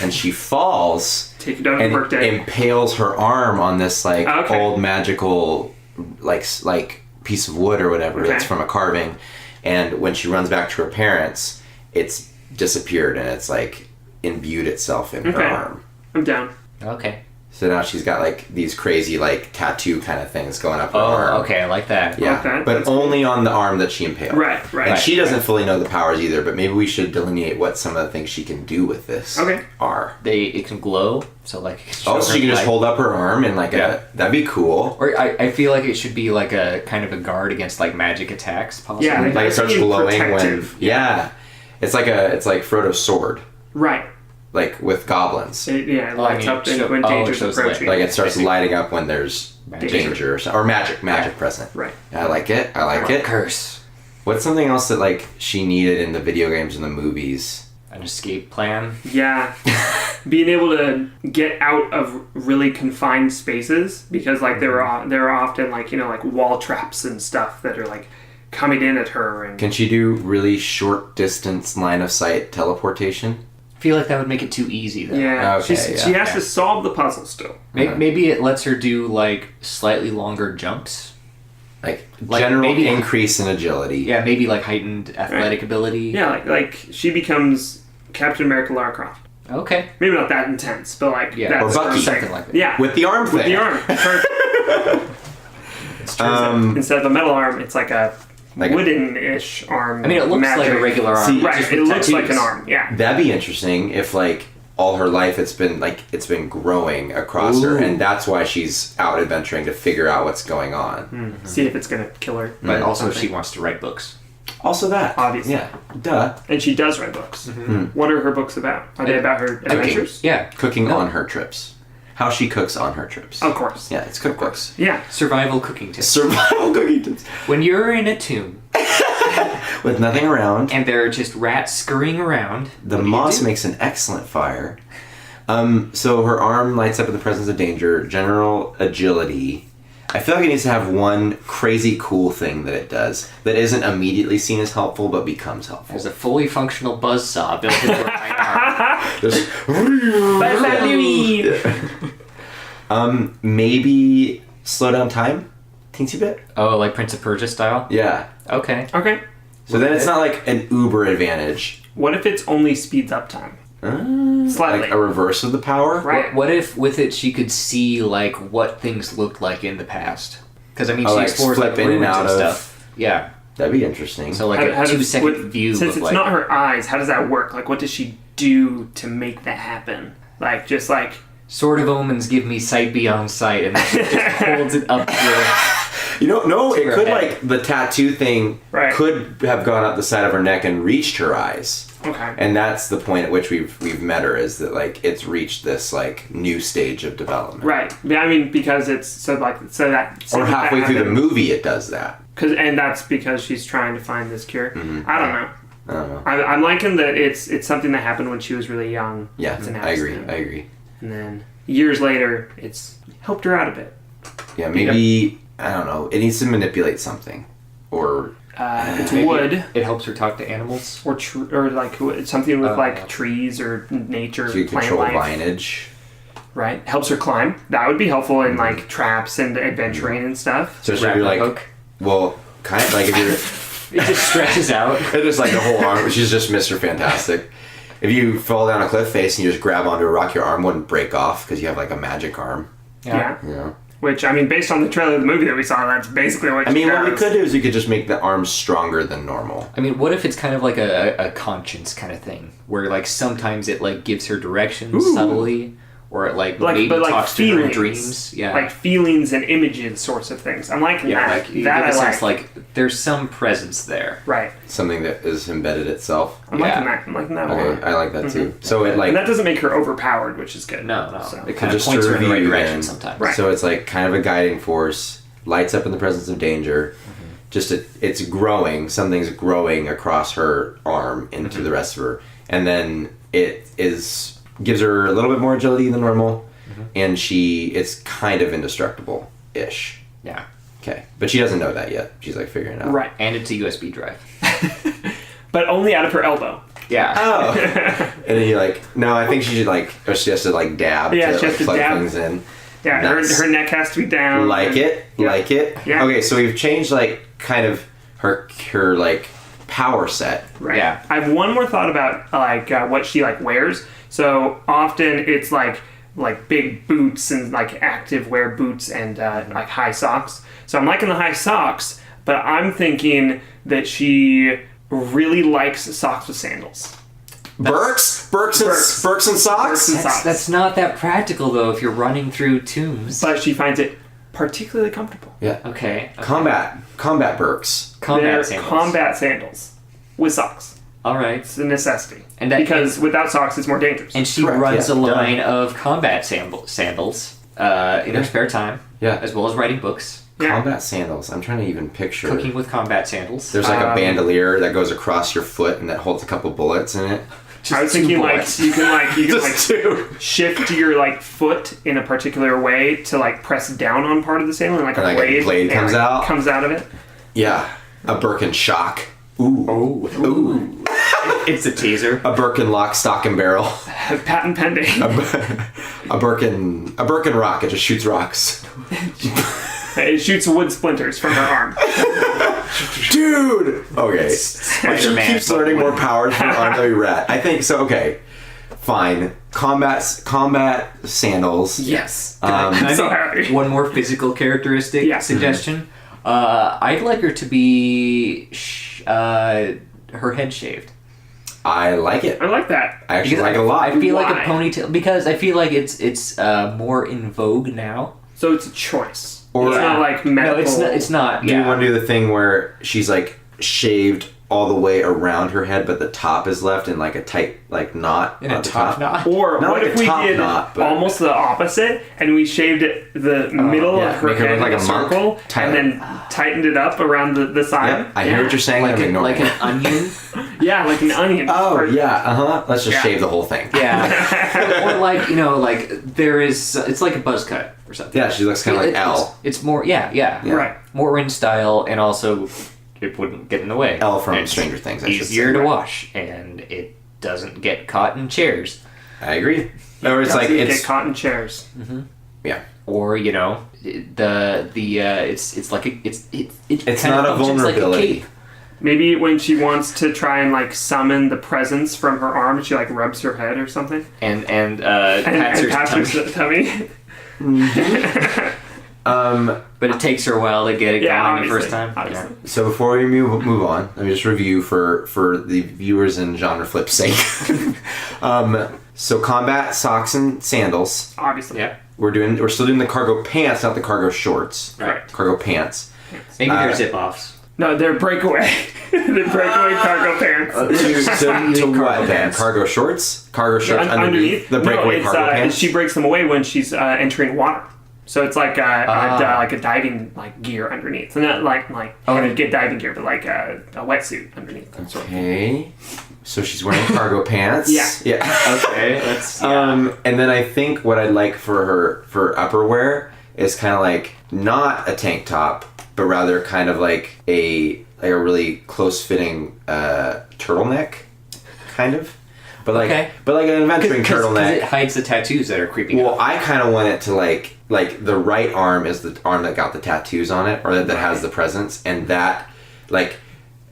And she falls Take it down to work day. Impales her arm on this like old magical like piece of wood or whatever that's from a carving. And when she runs back to her parents, it's disappeared and it's like imbued itself in her arm. I'm down. Okay. So now she's got like these crazy like tattoo kind of things going up her arm. Oh, okay, I like that. Yeah, like that. But only on the arm that she impaled. Right. And she doesn't fully know the powers either, but maybe we should delineate what some of the things she can do with this are. It can glow, so like... So she can just hold up her arm and like that'd be cool. Or I feel like it should be like a kind of a guard against like magic attacks, possibly. Yeah, like it starts glowing protective. when... Yeah. It's like Frodo's sword. Right. Like with goblins. It lights up when danger's approaching. Like it starts lighting up when there's danger or magic present. Right. I like it. I like it. Curse. What's something else that like she needed in the video games and the movies? An escape plan. Yeah. Being able to get out of really confined spaces, because like there are often like, like wall traps and stuff that are like coming in at her. And can she do really short distance line of sight teleportation? I feel like that would make it too easy, though. Yeah, okay, she has to solve the puzzle still. Maybe it lets her do, like, slightly longer jumps. Like general increase in agility. Yeah, maybe, like, heightened athletic ability. Yeah, like she becomes Captain America Lara Croft. Okay. Maybe not that intense, but, like, that's or Bucky. Something like that. Yeah. With the arm thing. With the arm. It's true. Instead of a metal arm, it's like a... wooden-ish arm. I mean, it looks like a regular arm. See, right, it looks like an arm, yeah. That'd be interesting if, like, all her life it's been growing across her, and that's why she's out adventuring to figure out what's going on. Mm-hmm. See if it's going to kill her. But also she wants to write books. Also that. Obviously. Yeah, duh. And she does write books. Mm-hmm. What are her books about? Are they about her adventures? Yeah. Cooking on her trips. How she cooks on her trips. Of course. Yeah, it's cookbooks. Yeah. Survival cooking tips. Survival cooking tips. When you're in a tomb... with nothing around. And there are just rats scurrying around. The moss makes an excellent fire. So her arm lights up in the presence of danger. General agility. I feel like it needs to have one crazy cool thing that it does that isn't immediately seen as helpful but becomes helpful. There's a fully functional buzzsaw built into her right arm. Maybe slow down time? Teensy bit? Oh, like Prince of Persia style? Yeah. Okay. So then it's not like an uber advantage. What if it's only speeds up time? Slightly. Like a reverse of the power? Right. What if with it she could see like what things looked like in the past? Because I mean, she like explores flip like in and ruins out and of- stuff. Yeah. That'd be interesting. So like a 2-second view. Since of, it's like, not her eyes, how does that work? Like, what does she do to make that happen? Like, just like... Sword of Omens give me sight beyond sight, and then she just holds it up to no, it could head. like the tattoo thing could have gone up the side of her neck and reached her eyes. Okay. And that's the point at which we've met her, is that like it's reached this like new stage of development. Right. Yeah, I mean, because it's so halfway through the movie it does that. And that's because she's trying to find this cure. Mm-hmm. I don't know. I'm liking that it's something that happened when she was really young. Yeah, It's an I agree. accident. And then years later, it's helped her out a bit. Yeah, maybe I don't know. It needs to manipulate something, or it's maybe wood, It helps her talk to animals. or like something with like trees or nature, so you plant control life. lineage. Right, helps her climb. That would be helpful in like traps and adventuring and stuff. So she'd be like, hook. well, kind of like if you're. It just stretches out. It's just like the whole arm. She's just Mr. Fantastic. If you fall down a cliff face and you just grab onto a rock, your arm wouldn't break off because you have like a magic arm. Yeah. Which, I mean, based on the trailer of the movie that we saw, that's basically what I mean, what we does. could do is we could just make the arms stronger than normal. I mean, what if it's kind of like a conscience kind of thing, where like sometimes it like gives her directions subtly, or it like Like- maybe but like talks to her in feelings. dreams. Yeah, Like feelings and images sorts of things. I'm liking yeah, that. like you that get the I sense like there's some presence there. Right. Something that is embedded itself. I'm liking that. I'm liking that a lot. Okay, I like that too. So it like And that doesn't make her overpowered, which is good. No, So. it kind of just points to her in the right review direction then, sometimes. Right. So it's like kind of a guiding force, lights up in the presence of danger. Just it's growing. Something's growing across her arm into the rest of her, and then it gives her a little bit more agility than normal, and it's kind of indestructible ish. Yeah, Okay, but she doesn't know that yet. She's like figuring it out. Right. and it's a USB drive. But only out of her elbow. Yeah. Oh, and then you're like, no, I think she should or she has to like dab Yeah, to she has like to plug dab. things in. Yeah, Nice. her neck has to be down. Like it. Yeah. Okay, so we've changed like kind of her like power set. Right. Yeah. I have one more thought about like what she like wears. So often it's like big boots and like active wear boots and like high socks. So I'm liking the high socks, but I'm thinking that she really likes socks with sandals. Birks and socks. Birks and socks. That's not that practical though if you're running through tombs. But she finds it particularly comfortable. Yeah. Okay. Combat Birks. They're Combat sandals. combat sandals with socks. All right. It's a necessity. And that- because without socks, it's more dangerous. And she Correct, runs yeah, a line of combat sandals in her spare time. Yeah. As well as writing books. Yeah. Combat sandals. I'm trying to even picture. Cooking with combat sandals. There's like a bandolier that goes across your foot and that holds a couple bullets in it. I was two thinking like bullets. you can Just two. shift your like foot in a particular way to like press down on part of the sandal and like And, a like, a blade comes out. comes out of it. Yeah. A Birkenstock. Ooh. Ooh. It's a teaser. A Birkin lock, stock, and barrel. Patent pending. A Birkin rock. It just shoots rocks. It shoots wood splinters from her arm. Dude! Okay. If she Spider-Man, keeps learning more powers from RW Rat. I think so. Okay. Fine. Combat sandals. Yes. Can I so make happy. one more physical characteristic Yeah. suggestion? I'd like her to be her head shaved. I like it. I like that. I actually Because like it a lot. I feel like Why? a ponytail because I feel like it's more in vogue now. So it's a choice. Or- It's not like medical. No, it's not. It's not. Do Yeah. you want to do the thing where she's like shaved all the way around her head, but the top is left in like a tight like knot in at a the top top? knot. Or Not what like if a we top did knot, but- almost the opposite and we shaved it the middle yeah, of her make her head look in like a a monk. circle Tie and it. then tightened it up around the side? Yep, I hear what you're saying. Like I'm ignoring like an it. onion. Yeah, like an onion. Oh Or- yeah, Let's just Yeah. shave the whole thing. Yeah. Or like like there is. It's like a buzz cut or something. Yeah, she looks kind of like It's- L. It's more. Yeah. Right. More in style, and also it wouldn't get in the way. L from It's Stranger Things. I should easier say. to wash, and it doesn't get caught in chairs. I agree. Or it's like Doesn't it's get caught in chairs. yeah. Or it's like it It's kind of not a functions like vulnerability. cape. Maybe when she wants to try and like summon the presence from her arm, she like rubs her head or something and and pats her pats tummy. her tummy. But it takes her a while to get it Yeah, going the first obviously, time. obviously. So before we move on, let me just review for the viewers and genre flip's sake. So combat socks and sandals. Obviously. Yeah. We're still doing the cargo pants, not the cargo shorts. Right. Cargo pants. Maybe they're zip offs. No, they're breakaway. They're breakaway cargo pants. To what cargo then? pants. Cargo shorts? Cargo shorts underneath the breakaway it's, cargo pants? She breaks them away when she's entering water. So it's like like a diving like gear underneath. So not like get diving gear, but like a wetsuit underneath. Sort of. Okay. So she's wearing cargo pants. Yeah. Yeah. Okay, let's. And then I think what I'd like for her for upperwear is kind of like not a tank top, but rather kind of like a really close fitting turtleneck, kind of. But like Okay. but like an adventuring Because turtleneck. it hides the tattoos that are creeping Well, up. I kind of want it to like the right arm is the arm that got the tattoos on it, or that has the presence, and that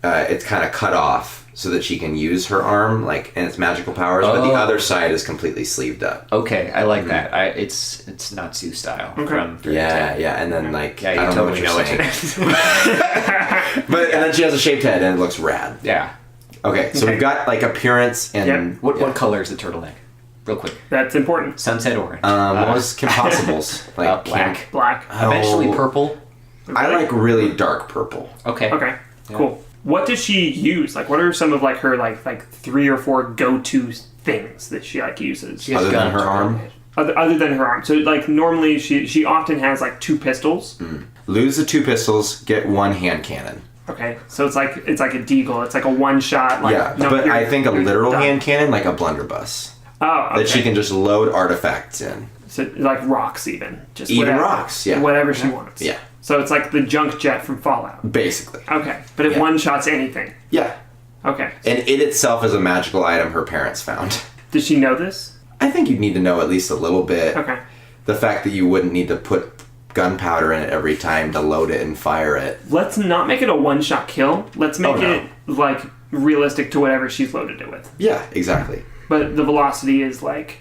it's kind of cut off so that she can use her arm and its magical powers, but the Oh. other side is completely sleeved up. Okay, I like that. It's Natsu style from 3 Yeah, yeah, and then I Yeah, you don't totally know know what what you're saying. But and then she has a shaved head and it looks rad. Yeah. Okay, so we've got like appearance and Yep. What color is the turtleneck? real quick. That's important. Sunset orange. What was Kim Possible's? Like black. Black. Eventually purple. I like really dark purple. Okay. Okay. Cool. What does she use? Like, what are some of like her like 3 or 4 go-to things that she like uses? She has Other than guns. her arm? Other than her arm. So like normally she often has like 2 pistols. Lose the 2 pistols, get 1 hand cannon. Okay. So it's like a deagle. It's like a one shot. Like, Yeah, no, but you're- I think a you're literal done. hand cannon, like a blunderbuss. Oh, okay. That she can just load artifacts in. So like rocks even. Just Even whatever. rocks, yeah. Whatever she wants. Yeah. So it's like the junk jet from Fallout. Basically. Okay. But it Yeah. one shots anything. Yeah. Okay. And it itself is a magical item her parents found. Does she know this? I think you'd need to know at least a little bit. Okay. The fact that you wouldn't need to put gunpowder in it every time to load it and fire it. Let's not make it a one-shot kill. Let's make no. it like realistic to whatever she's loaded it with. Yeah, exactly. But the velocity is like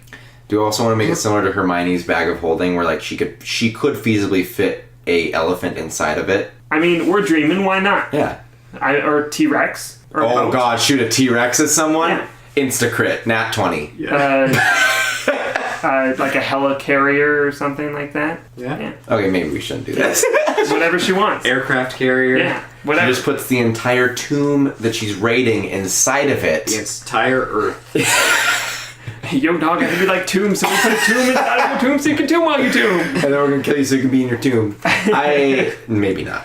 Do you also want to make it similar to Hermione's bag of holding, where like she could feasibly fit a elephant inside of it? I mean, we're dreaming, why not? Yeah. Or T-Rex. Or Oh goat. god, shoot a T-Rex at someone? Yeah. Insta-crit, nat 20. Like a helicarrier or something like that. Yeah. Okay, maybe we shouldn't do this. Whatever she wants. Aircraft carrier. Yeah. She Whatever. just puts the entire tomb that she's raiding inside of it. The entire Earth. Yo, dog, I can be like tomb, so we put a tomb inside of your tomb so you can tomb while you tomb. And then we're gonna kill you so you can be in your tomb. Maybe not.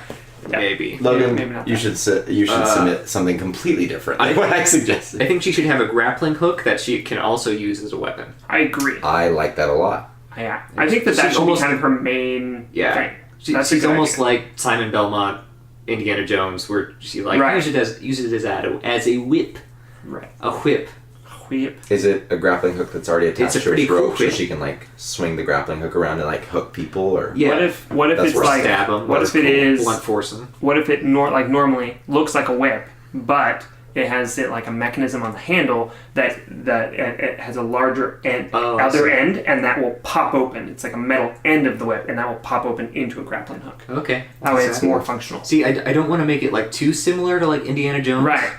Yeah. Maybe. Logan, maybe not you that. should submit something completely different than what I suggested. I think she should have a grappling hook that she can also use as a weapon. I agree. I like that a lot. Yeah. I think that She's should almost- be kind of her main Yeah. thing. That's a She's good almost idea. like Simon Belmont, Indiana Jones, where she like Right. uses it as a whip. Right. A whip. Whip. Is it a grappling hook that's already attached It's a to pretty its rope cool so whip. she can like swing the grappling hook around and like hook people or Yeah. What if That's it's where like stab 'em. what if it is blunt force 'em. what if it normally looks like a whip, but it has like a mechanism on the handle that it has a larger other see. end, and that will pop open. It's like a metal end of the whip, and that will pop open into a grappling hook. Okay. That way, it's Exactly. more functional. See, I don't want to make it like too similar to like Indiana Jones. Right.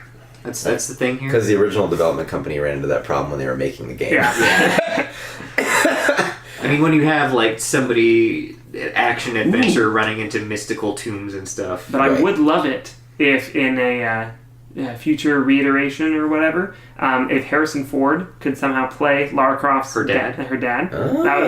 That's the thing here. because the original development company ran into that problem when they were making the game. Yeah. I mean, when you have like somebody action adventure running into mystical tombs and stuff. But Right. I would love it if in a future reiteration or whatever, if Harrison Ford could somehow play Lara Croft's Her dad. That would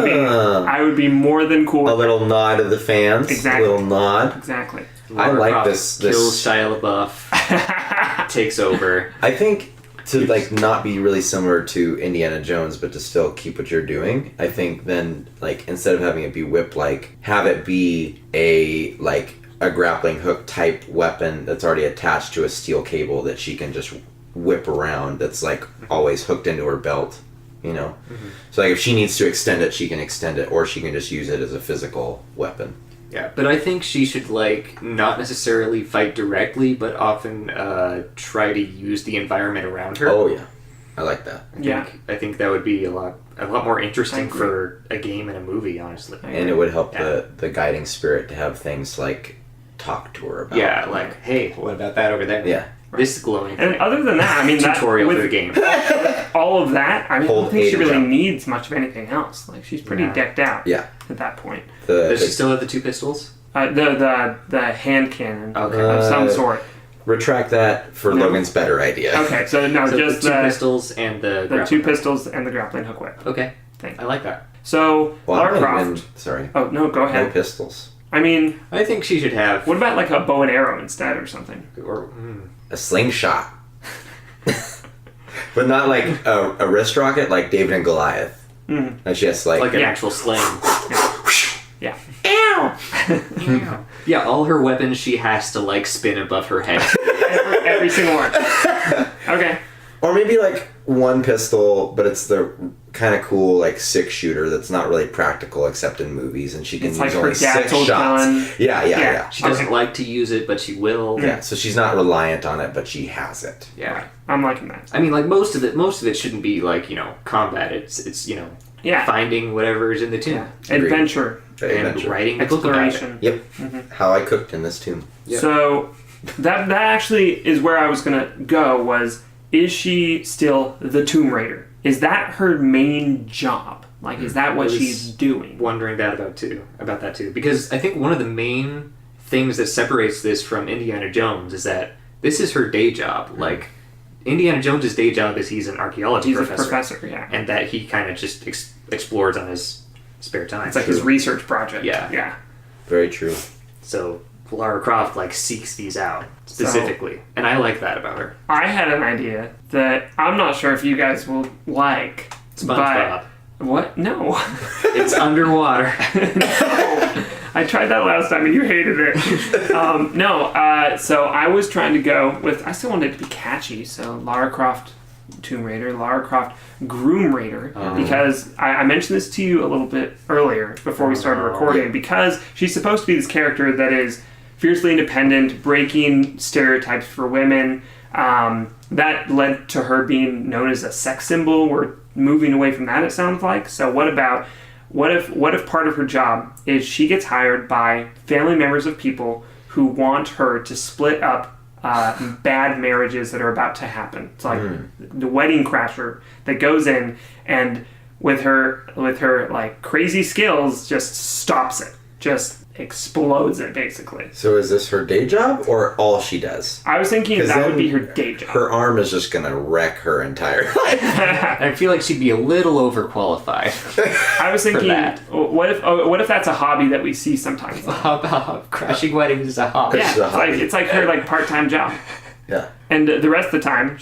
be. Ah. I would be more than cool. A little nod of the fans. Exactly. A little nod. Exactly. I Lara like Croft this- Kills Shia LaBeouf. Takes over. I think to like not be really similar to Indiana Jones, but to still keep what you're doing. I think then like instead of having it be whip like, have it be a grappling hook type weapon that's already attached to a steel cable that she can just whip around. That's like always hooked into her belt. You know, so like if she needs to extend it, she can extend it, or she can just use it as a physical weapon. Yeah, but I think she should like not necessarily fight directly, but often try to use the environment around her. Oh yeah, I like that. I think that would be a lot more interesting I agree. for a game and a movie, honestly. And it would help Yeah. the guiding spirit to have things like talk to her about. Yeah, like, hey, what about that over there? Yeah. This glowing And thing. other than that, I mean, Tutorial that, for with the game. all of that, I mean, I Hold don't think A she to really jump. needs much of anything else. Like, she's pretty Yeah. decked out Yeah. at that point. Does she The still have the 2 pistols? The hand cannon Okay. of some sort. retract that for No. Logan's better idea. Okay, so no, So just the 2 the pistols and the the grappling 2 hook. pistols and the grappling hook whip Okay, thing. I like that. So Well, Lara I'm not Croft. even- sorry. Oh no, go No ahead. pistols. I mean, I think she should have. what about like a bow and arrow instead or something? Or, A slingshot. But not like a wrist rocket like David and Goliath. Mhm. And she has to like, like an Yeah. actual sling. Yeah. Yeah, all her weapons she has to like spin above her head. Every single one. Okay. or maybe like one pistol, but it's the kind of cool like 6-shooter that's not really practical except in movies, and she can It's use like her only dad's 6 old shots. gun. Yeah. Yeah. She doesn't Okay. like to use it, but she will. Yeah, so she's not reliant on it, but she has it. Yeah. I'm liking that. I mean, like most of it shouldn't be like combat. It's Yeah. finding whatever is in the tomb Yeah. Adventure. and Adventure. writing a book about it. Exploration. Yep. How I cooked in this tomb. Yep. So that actually is where I was gonna go. Is she still the Tomb Raider? is that her main job? Like, is that what she's doing? Wondering about that too, because I think one of the main things that separates this from Indiana Jones is that this is her day job. Like, Indiana Jones's day job is he's an archaeology professor. He's a professor, yeah. And that he kind of just explores on his spare time. It's like his research project. Yeah. Very true. So Lara Croft, like, seeks these out specifically. And I like that about her. I had an idea that I'm not sure if you guys will like. SpongeBob. What? No. It's underwater. No. I tried that last time and you hated it. So I was trying to go with, I still wanted it to be catchy, so Lara Croft Tomb Raider, Lara Croft Groom Raider, because I mentioned this to you a little bit earlier before we started recording, because she's supposed to be this character that is fiercely independent, breaking stereotypes for women. That led to her being known as a sex symbol. We're moving away from that, it sounds like. So what if part of her job is she gets hired by family members of people who want her to split up bad marriages that are about to happen. It's like the wedding crasher that goes in and with her like crazy skills just stops it. Just explodes it, basically. So is this her day job or all she does? I was thinking that would be her day job. Her arm is just going to wreck her entire life. I feel like she'd be a little overqualified. I was thinking, that. what if that's a hobby that we see sometimes? How about crashing weddings is a hobby? Yeah, it's like her like part-time job. Yeah. And the rest of the time, is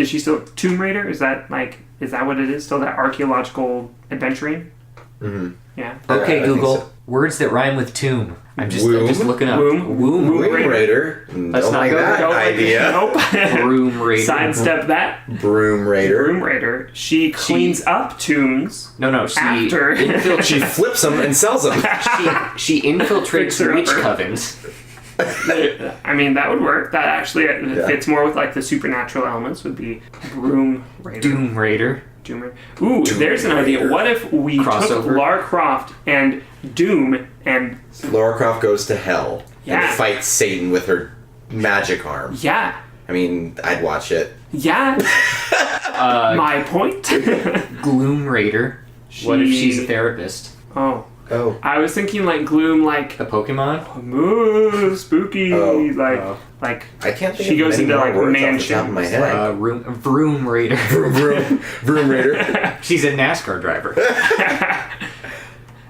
she still Tomb Raider? Is that what it is? Still that archaeological adventuring? Mm-hmm. Yeah. Okay, I Google. think so. Words that rhyme with tomb. I'm just looking up. Womb Raider. Let's Don't not like go- that Don't idea. Nope. Broom Raider. Sidestep that. Broom Raider. Broom Raider. She cleans up tombs. No. She After. She flips them and sells them. she infiltrates Fixer-upper. witch covens. I mean, that would work. That actually fits more with like the supernatural elements. Would be Broom Raider. Doom Raider. Doom Raider. Ooh, there's an idea. What if we took Crossover. Lara Croft and Doom and Lara Croft goes to hell Yeah. and fights Satan with her magic arm. yeah. I mean, I'd watch it. Yeah. My point. Gloom Raider. What if she's a therapist? Oh. Oh. I was thinking like Gloom, like A Pokemon? ooh, spooky, Oh. like I can't think she of goes many into more like words off the top of my mansions. head. Vroom Raider. Vroom Raider. She's a NASCAR driver.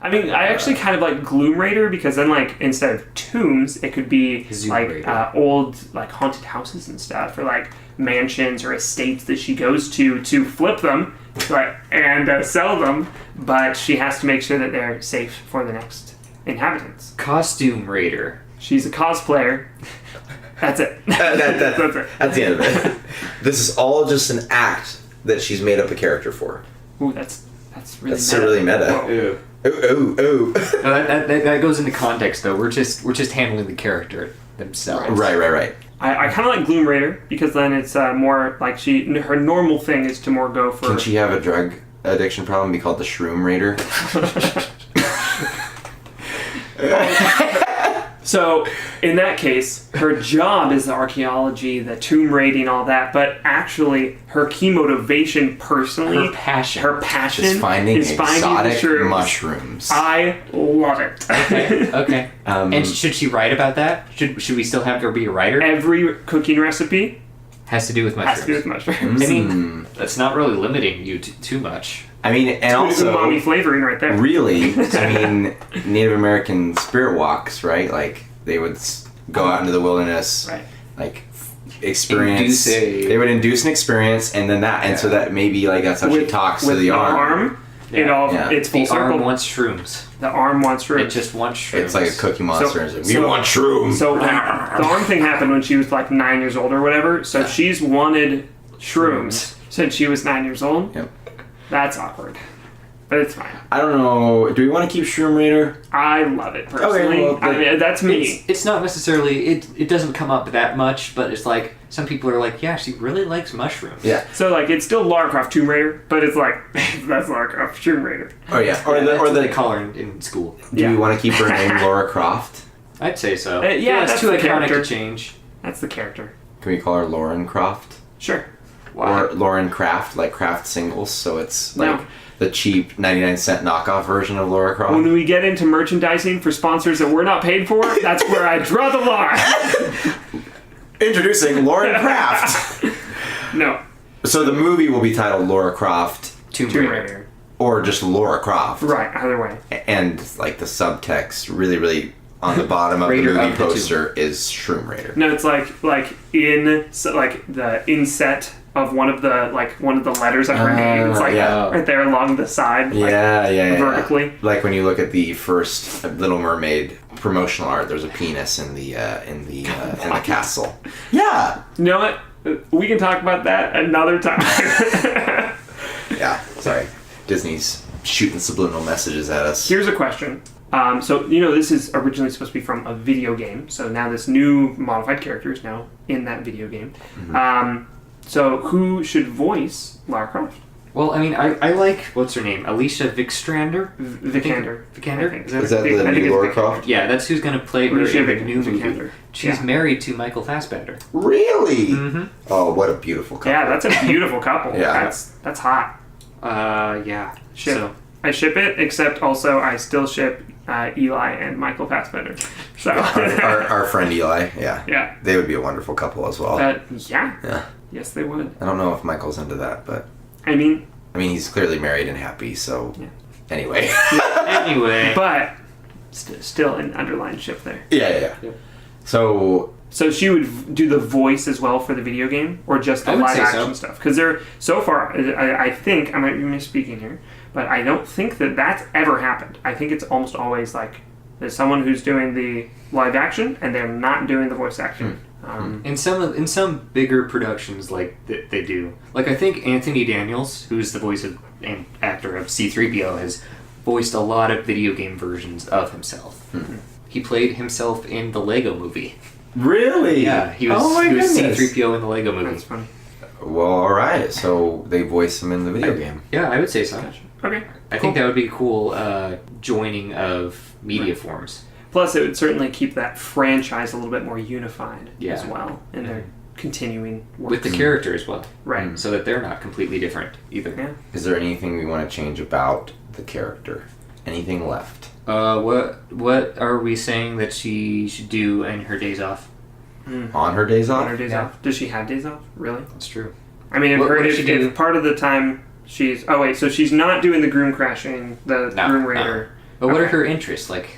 I mean, I actually kind of like Gloom Raider because then, like, instead of tombs, it could be Zoom like Raider. old, like haunted houses and stuff, or like mansions or estates that she goes to flip them, and sell them. But she has to make sure that they're safe for the next inhabitants. Costume Raider. She's a cosplayer. That's it. That's it. That's the end of it. This is all just an act that she's made up a character for. Ooh, that's really That's meta. really meta. Whoa. Ew. Oh. No, that goes into context though. We're just handling the character themselves. Right. I kind of like Gloom Raider because then it's more like her normal thing is to more go for. Can she have a drug addiction problem and be called the Shroom Raider? So, in that case, her job is the archaeology, the tomb raiding, all that, but actually, her key motivation personally, Her passion. is finding the exotic shrooms. mushrooms. I love it. Okay. And should she write about that? Should we still have her be a writer? Every cooking recipe Has to do with mushrooms. has to do with mushrooms. I mean, that's not really limiting you too much. I mean, and also, umami flavoring right there. really, I mean, Native American spirit walks, right? Like, they would go out into the wilderness, Right. like, experience. Induce They would induce an experience, and then that, and so that maybe, like, that's how she talks to with the arm. Yeah. It's full The circle. arm wants shrooms. The arm wants It shrooms. just wants shrooms. It's like a cookie monster. So- It's like, we want shrooms. So the arm thing happened when she was like 9 years old or whatever. So she's wanted shrooms since she was 9 years old. Yep. That's awkward, but it's fine. I don't know. Do we want to keep Shroom Raider? I love it personally. well, I mean, that's me. It's not necessarily it doesn't come up that much, but it's like some people are like, yeah, she really likes mushrooms. Yeah. So like it's still Lara Croft Tomb Raider, but it's like that's Lara Croft Tomb Raider. Oh yeah. Or Or that's what the they call her in school. Do we want to keep her name Lara Croft? I'd say so. Yeah, it's that's too the iconic character. to change. That's the character. Can we call her Lauren Croft? Sure. Or Lauren Craft, like Craft singles. So it's like No. the cheap 99-cent knockoff version of Lara Croft. When we get into merchandising for sponsors that we're not paid for, that's where I draw the line. Introducing Lauren Craft. No. So the movie will be titled Lara Croft, Tomb Tomb Raider. Raider. or just Lara Croft. Right, either way. And like the subtext, really on the bottom of the Raider movie of the poster is Shroom Raider. No, it's like the inset of one of the letters of her name. It's like yeah. right there along the side. Like, Yeah. vertically. Like when you look at the first Little Mermaid promotional art, there's a penis in the castle. Yeah. You know what? We can talk about that another time. Yeah. Sorry, Disney's shooting subliminal messages at us. Here's a question. So, this is originally supposed to be from a video game. So now this new modified character is now in that video game. Mm-hmm. So who should voice Lara Croft? Well, I mean, I like, what's her name? Alicia Vikander? Vikander. Vikander? Is that I the think new it's Lara Vikander. Croft? Yeah, that's who's going to play her Alicia in the new movie. Vikander. She's Yeah. married to Michael Fassbender. Really? Mm-hmm. Oh, what a beautiful couple. Yeah, that's a beautiful couple. Yeah. That's hot. Yeah. Ship. So, I ship it, except also I still ship Eli and Michael Fassbender. So our friend Eli, yeah. Yeah. They would be a wonderful couple as well. Yeah. Yeah. Yes, they would. I don't know if Michael's into that, but I mean, he's clearly married and happy, so Yeah. anyway. anyway. but still an underlying ship there. Yeah. Yep. So So she would do the voice as well for the video game, or just the I would live say action so. stuff? Because so far, I think I might be misspeaking here, but I don't think that that's ever happened. I think it's almost always like there's someone who's doing the live action and they're not doing the voice action. In some bigger productions, like they do, like I think Anthony Daniels, who's the voice of and actor of C-3PO, has voiced a lot of video game versions of himself. He played himself in the Lego Movie. really? Yeah, he was goodness. C-3PO in the Lego Movie. That's funny. Well, all right. So they voice him in the video game. Yeah, I would say so. Okay. I think that would be a cool joining of media forms. Plus, it would certainly keep that franchise a little bit more unified Yeah. as well, and their continuing work. With the character as well. Right. So that they're not completely different either. Yeah. Is there anything we want to change about the character? Anything left? What are we saying that she should do in her days off? On her days off? On her days Yeah. off. Does she have days off? Really? That's true. I mean, What does she do? if part of the time she's... Oh, wait, so she's not doing the groom crashing, the groom raider. But what are Okay. her interests? Like,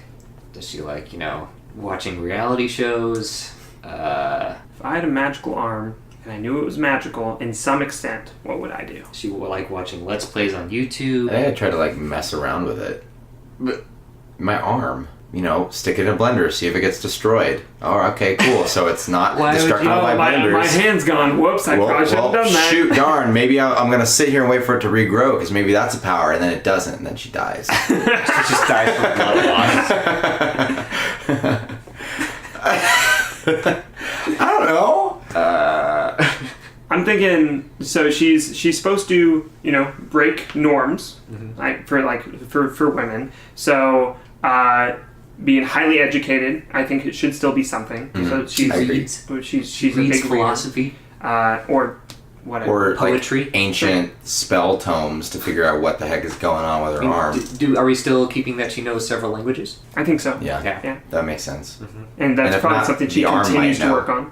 does she like, watching reality shows? If I had a magical arm, and I knew it was magical in some extent, what would I do? She will like watching Let's Plays on YouTube. I think I'd try to mess around with it. But my arm, stick it in a blender, see if it gets destroyed. Oh, okay, cool. So it's not Why would destructible you- by blenders. my hand's gone. Whoops, I probably shouldn't have done that. Shoot, darn. Maybe I'm going to sit here and wait for it to regrow because maybe that's a power, and then it doesn't, and then she dies. She just dies from blood loss. I don't know. I'm thinking, so she's supposed to, break norms, for women. So, being highly educated, I think it should still be something. So she's I agree. she's a Reads big philosophy. or whatever. Or Poetry. ancient spell tomes to figure out what the heck is going on with her arm. Are we still keeping that she knows several languages? I think so. Yeah, Yeah. that makes sense. And that's And if probably not, something she the arm continues might to know. work on.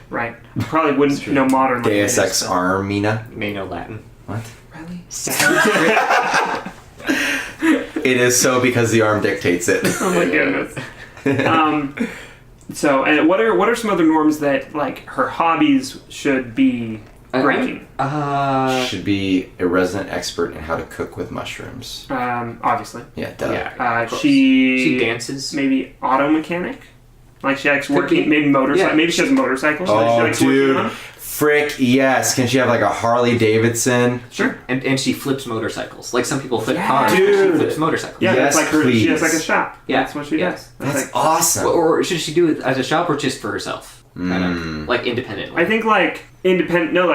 Right. Probably wouldn't know modern Deus languages, Ex so- Armina. You may know Latin. What? Really? It is so because the arm dictates it. Oh my goodness. So, and what are some other norms that her hobbies should be breaking? Should be a resident expert in how to cook with mushrooms. Obviously. Yeah, duh. Yeah. of course. She She dances. maybe auto mechanic. She likes Could working. be. Maybe motorcycle. Yeah. Maybe she has motorcycles. that she Oh, likes working dude. on. Frick, yes. Can she have a Harley Davidson? Sure. And she flips motorcycles. Like some people flip Yeah. cars, but Dude. she flips motorcycles. Yeah, Yes, that's her. She has please. a shop. Yeah. That's what she Yeah. does. That's awesome. Or should she do it as a shop or just for herself? Kind of like independently. I think independent. No,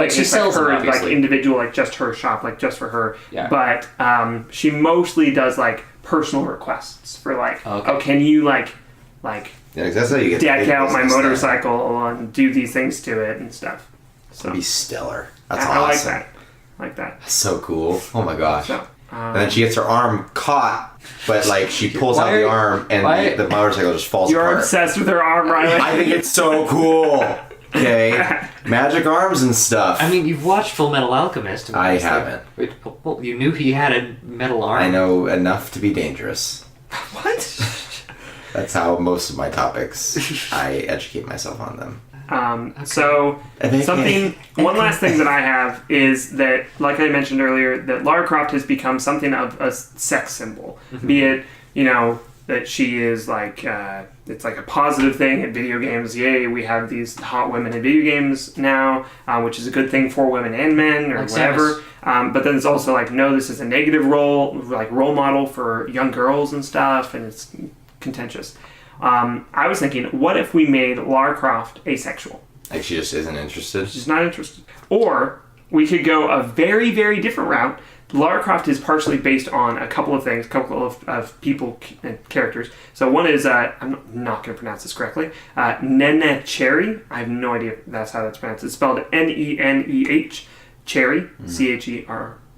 she sells them, her obviously. individual, just her shop, just for her. Yeah. But she mostly does personal requests for Okay. oh, can you Yeah, 'cause that's how you get deck the out my business done. motorcycle and do these things to it and stuff. So That'd be stellar. That's I awesome. I like that. That's so cool. Oh my gosh. So, and then she gets her arm caught, but like she pulls out the arm and the motorcycle just falls apart. You're obsessed with her arm, Riley. I think it's so cool. Okay, magic arms and stuff. I mean, you've watched Full Metal Alchemist. I haven't. Well, you knew he had a metal arm. I know enough to be dangerous. What? That's how most of my topics, I educate myself on them. So one last thing that I have is that, like I mentioned earlier, that Lara Croft has become something of a sex symbol. Be it, that she is like, it's like a positive thing in video games. Yay, we have these hot women in video games now, which is a good thing for women and men or whatever. But then it's also like, no, this is a negative role model for young girls and stuff, and it's contentious. I was thinking, what if we made Lara Croft asexual? Like she just isn't interested? She's not interested. Or we could go a very, very different route. Lara Croft is partially based on a couple of things, a couple of people and characters. So one is, I'm not going to pronounce this correctly, Nene Cherry. I have no idea if that's how that's pronounced. It's spelled Neneh, Cherry, Chery.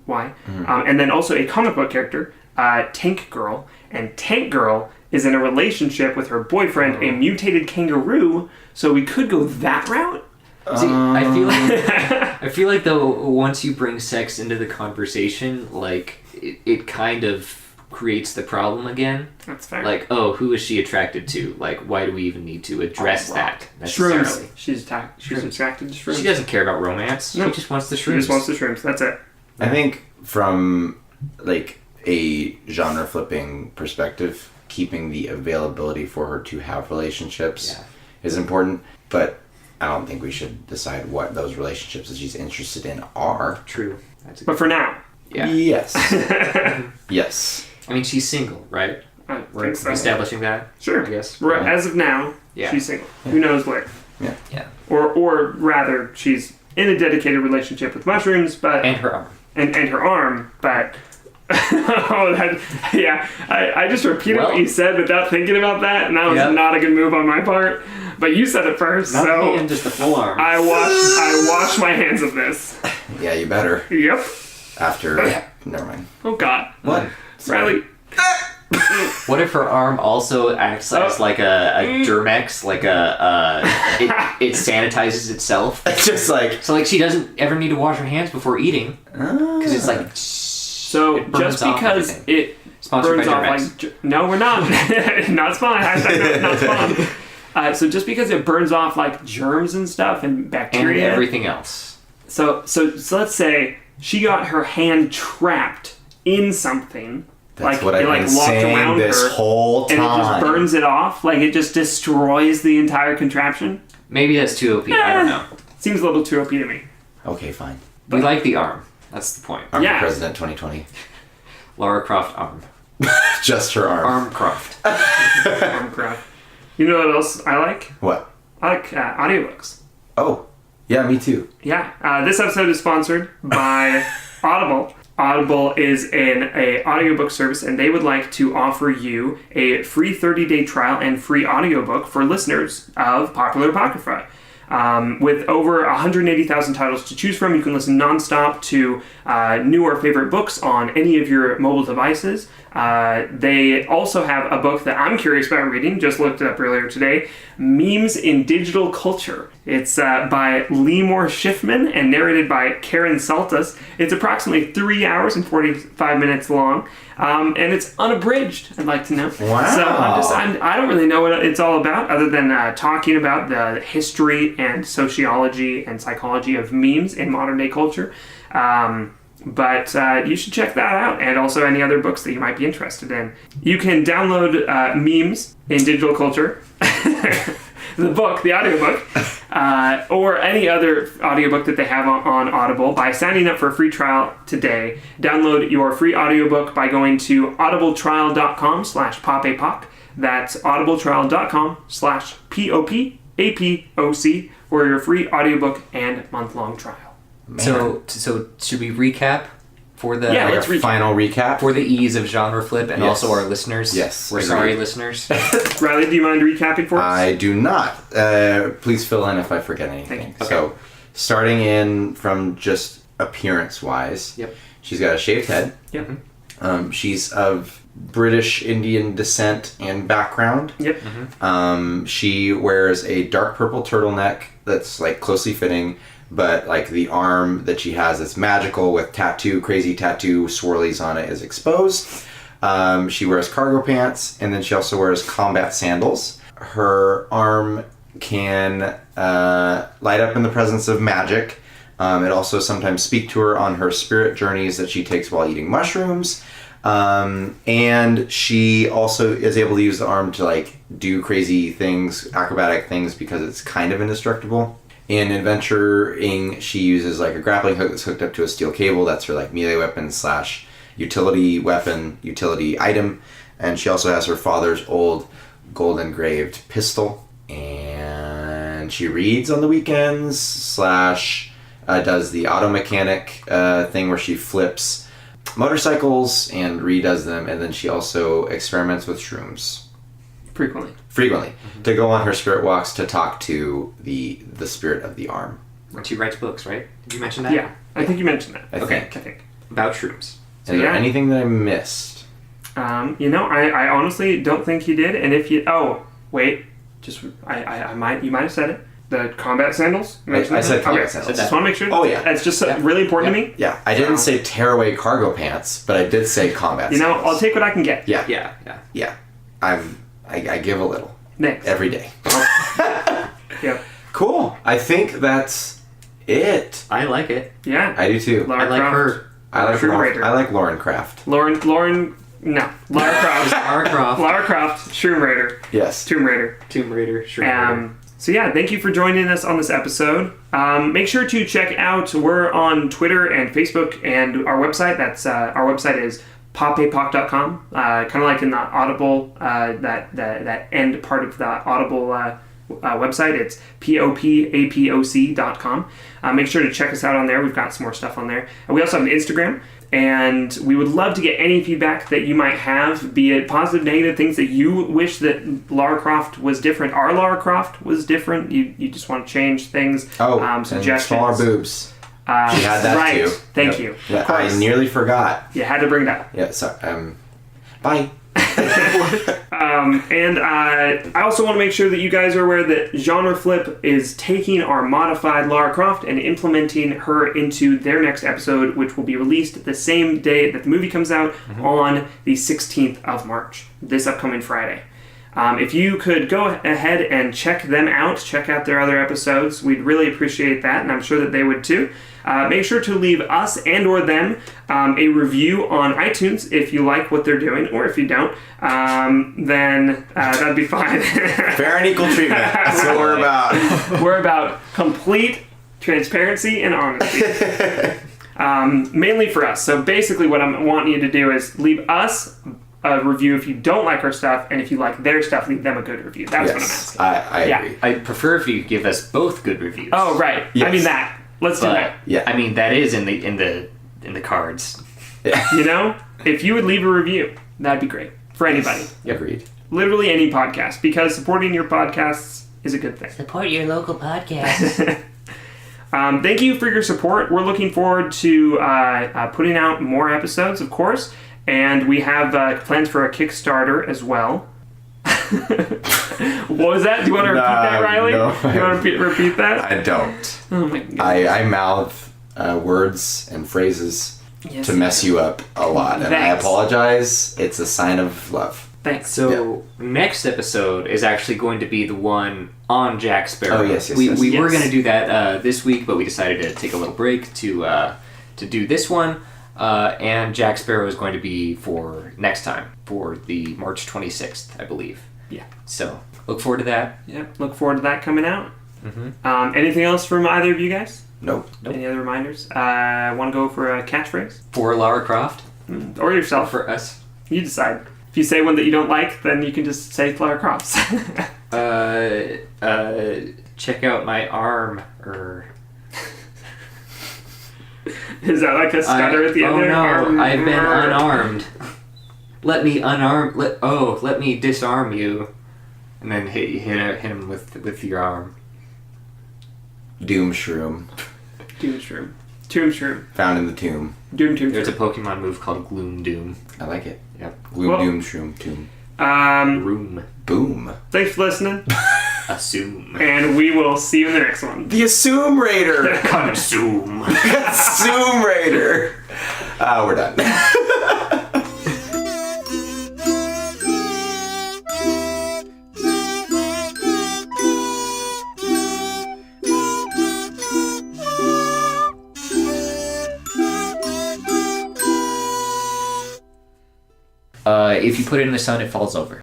And then also a comic book character, Tank Girl. And Tank Girl is in a relationship with her boyfriend, a mutated kangaroo. So we could go that route. See, I feel like though once you bring sex into the conversation, like it kind of creates the problem again. That's fair. Like, oh, who is she attracted to? Like, why do we even need to address that necessarily? Shrooms. She's attracted to shrooms. She doesn't care about romance. No. She just wants the shrooms. She just wants the shrooms. That's it. I think from like a genre flipping perspective, keeping the availability for her to have relationships is important, but I don't think we should decide what those relationships that she's interested in are. True. But for now. Yeah. Yes. Yes. I mean, she's single, right? We're establishing that. Sure. I guess. As of now, she's single. Yeah. Who knows where? Yeah. Or rather, she's in a dedicated relationship with mushrooms, but and her arm. And her arm, but I just repeated what you said without thinking about that, and that was not a good move on my part. But you said it first, so and just the full arm. I wash my hands of this. Yeah, you better. Yep. After, never mind. Oh God. What? Riley. What if her arm also acts as like a Germex, like it sanitizes itself? It's just like so, like she doesn't ever need to wash her hands before eating because it's like. So just because it burns off like no, we're not not spawn. Not spawn. So just because it burns off like germs and stuff and bacteria and everything else. So let's say she got her hand trapped in something. That's what I've been saying this whole time. And it just burns it off. Like it just destroys the entire contraption. Maybe that's too OP. I don't know. Seems a little too OP to me. Okay, fine. We like the arm. That's the point. Arm for President 2020. Lara Croft arm. Just her arm. Arm Croft. Arm Croft. You know what else I like? What? I like audiobooks. Oh, yeah, me too. Yeah. This episode is sponsored by Audible. Audible is an audiobook service, and they would like to offer you a free 30-day trial and free audiobook for listeners of Popular Apocrypha. With over 180,000 titles to choose from, you can listen nonstop to new or favorite books on any of your mobile devices. They also have a book that I'm curious about reading, just looked it up earlier today, Memes in Digital Culture. It's by Lemore Schiffman and narrated by Karen Saltas. It's approximately 3 hours and 45 minutes long, and it's unabridged, I'd like to know. Wow. So I don't really know what it's all about other than talking about the history and sociology and psychology of memes in modern day culture. But you should check that out, and also any other books that you might be interested in. You can download Memes in Digital Culture, the book, the audiobook, or any other audiobook that they have on Audible by signing up for a free trial today. Download your free audiobook by going to audibletrial.com/popapoc. That's audibletrial.com/POPAPOC for your free audiobook and month-long trial. Man. So should we recap for the let's final recap for the ease of genre flip and also our listeners? Yes, we're sorry, listeners. Riley, do you mind recapping for us? I do not. Please fill in if I forget anything. Okay. So, starting in from just appearance-wise. Yep. She's got a shaved head. Yep. She's of British Indian descent and background. Yep. She wears a dark purple turtleneck that's like closely fitting, but like the arm that she has that's magical with crazy tattoo swirlies on it is exposed. She wears cargo pants, and then she also wears combat sandals. Her arm can light up in the presence of magic. It also sometimes speaks to her on her spirit journeys that she takes while eating mushrooms. And she also is able to use the arm to like do crazy things, acrobatic things, because it's kind of indestructible. In adventuring, she uses like a grappling hook that's hooked up to a steel cable. That's her like melee weapon / utility weapon, utility item. And she also has her father's old gold engraved pistol. And she reads on the weekends / does the auto mechanic thing where she flips motorcycles and redoes them. And then she also experiments with shrooms. Frequently. To go on her spirit walks to talk to the spirit of the arm. And she writes books, right? Did you mention that? Yeah, I think you mentioned that. I think. About shrooms. Is there anything that I missed? I honestly don't think you did. And if you... Oh, wait. You might have said it. The combat sandals? I said combat sandals. Just want to make sure. Oh, yeah. That's just really important to me. Yeah, I didn't say tearaway cargo pants, but I did say combat sandals. I'll take what I can get. Yeah. I give a little. Next. Every day. Yep. Cool. I think that's it. I like it. Yeah. I do too. I like her. I like Lauren Craft. Lara Croft. Lara Croft. Lara Croft, Shroom Raider. Yes. Tomb Raider, Shroom Raider. So yeah, thank you for joining us on this episode. Make sure to check out, we're on Twitter and Facebook and our website. That's our website is popapoc.com. Kind of like in the Audible, that end part of the Audible website. It's popapoc.com. Make sure to check us out on there. We've got some more stuff on there. And we also have an Instagram. And we would love to get any feedback that you might have, be it positive, negative, things that you wish that Lara Croft was different. Our Lara Croft was different. You just want to change things. Suggestions. And smaller boobs. She had that too. Thank you. Yeah, I nearly forgot. You had to bring that up. Yeah, sorry. Bye. And I also want to make sure that you guys are aware that Genre Flip is taking our modified Lara Croft and implementing her into their next episode, which will be released the same day that the movie comes out on the 16th of March, this upcoming Friday. If you could go ahead and check them out, check out their other episodes, we'd really appreciate that, and I'm sure that they would too. Make sure to leave us and or them a review on iTunes if you like what they're doing, or if you don't, then that'd be fine. Fair and equal treatment. That's what we're about. We're about complete transparency and honesty. Mainly for us. So basically what I'm wanting you to do is leave us a review if you don't like our stuff, and if you like their stuff, leave them a good review. That's what I'm asking. I agree. I prefer if you give us both good reviews. Oh, right. Yes. I mean that. Let's do that. Yeah. I mean that is in the cards. Yeah. If you would leave a review, that'd be great for anybody. Yes. Agreed. Literally any podcast, because supporting your podcasts is a good thing. Support your local podcast. Thank you for your support. We're looking forward to putting out more episodes, of course, and we have plans for a Kickstarter as well. What was that? Do you want to repeat that, Riley? No. Do you want to repeat that? I don't. Oh my God. I mouth words and phrases to mess you up a lot, and I apologize. It's a sign of love. Thanks. So next episode is actually going to be the one on Jack Sparrow. Oh yes. We were going to do that this week, but we decided to take a little break to do this one. And Jack Sparrow is going to be for next time, for the March 26th, I believe. Yeah. So look forward to that. Yeah. Look forward to that coming out. Anything else from either of you guys? Nope. Any other reminders? Want to go for a catchphrase? For Lara Croft. Or yourself. For us. You decide. If you say one that you don't like, then you can just say Lara Croft's. Check out my arm, or... Is that like a stutter at the end there? Oh no, I've been unarmed. Let me disarm you. And then hit him with your arm. Doom Shroom. Doom Shroom. Tomb Shroom. Found in the tomb. Doom Tomb There's a Shroom. Pokemon move called Gloom Doom. I like it. Yep. Gloom, Well- Doom, Shroom, Tomb. Room. Boom. Thanks for listening, Assume. and we will see you in the next one. The Assume Raider. Consume. Assume Raider. We're done. If you put it in the sun, it falls over.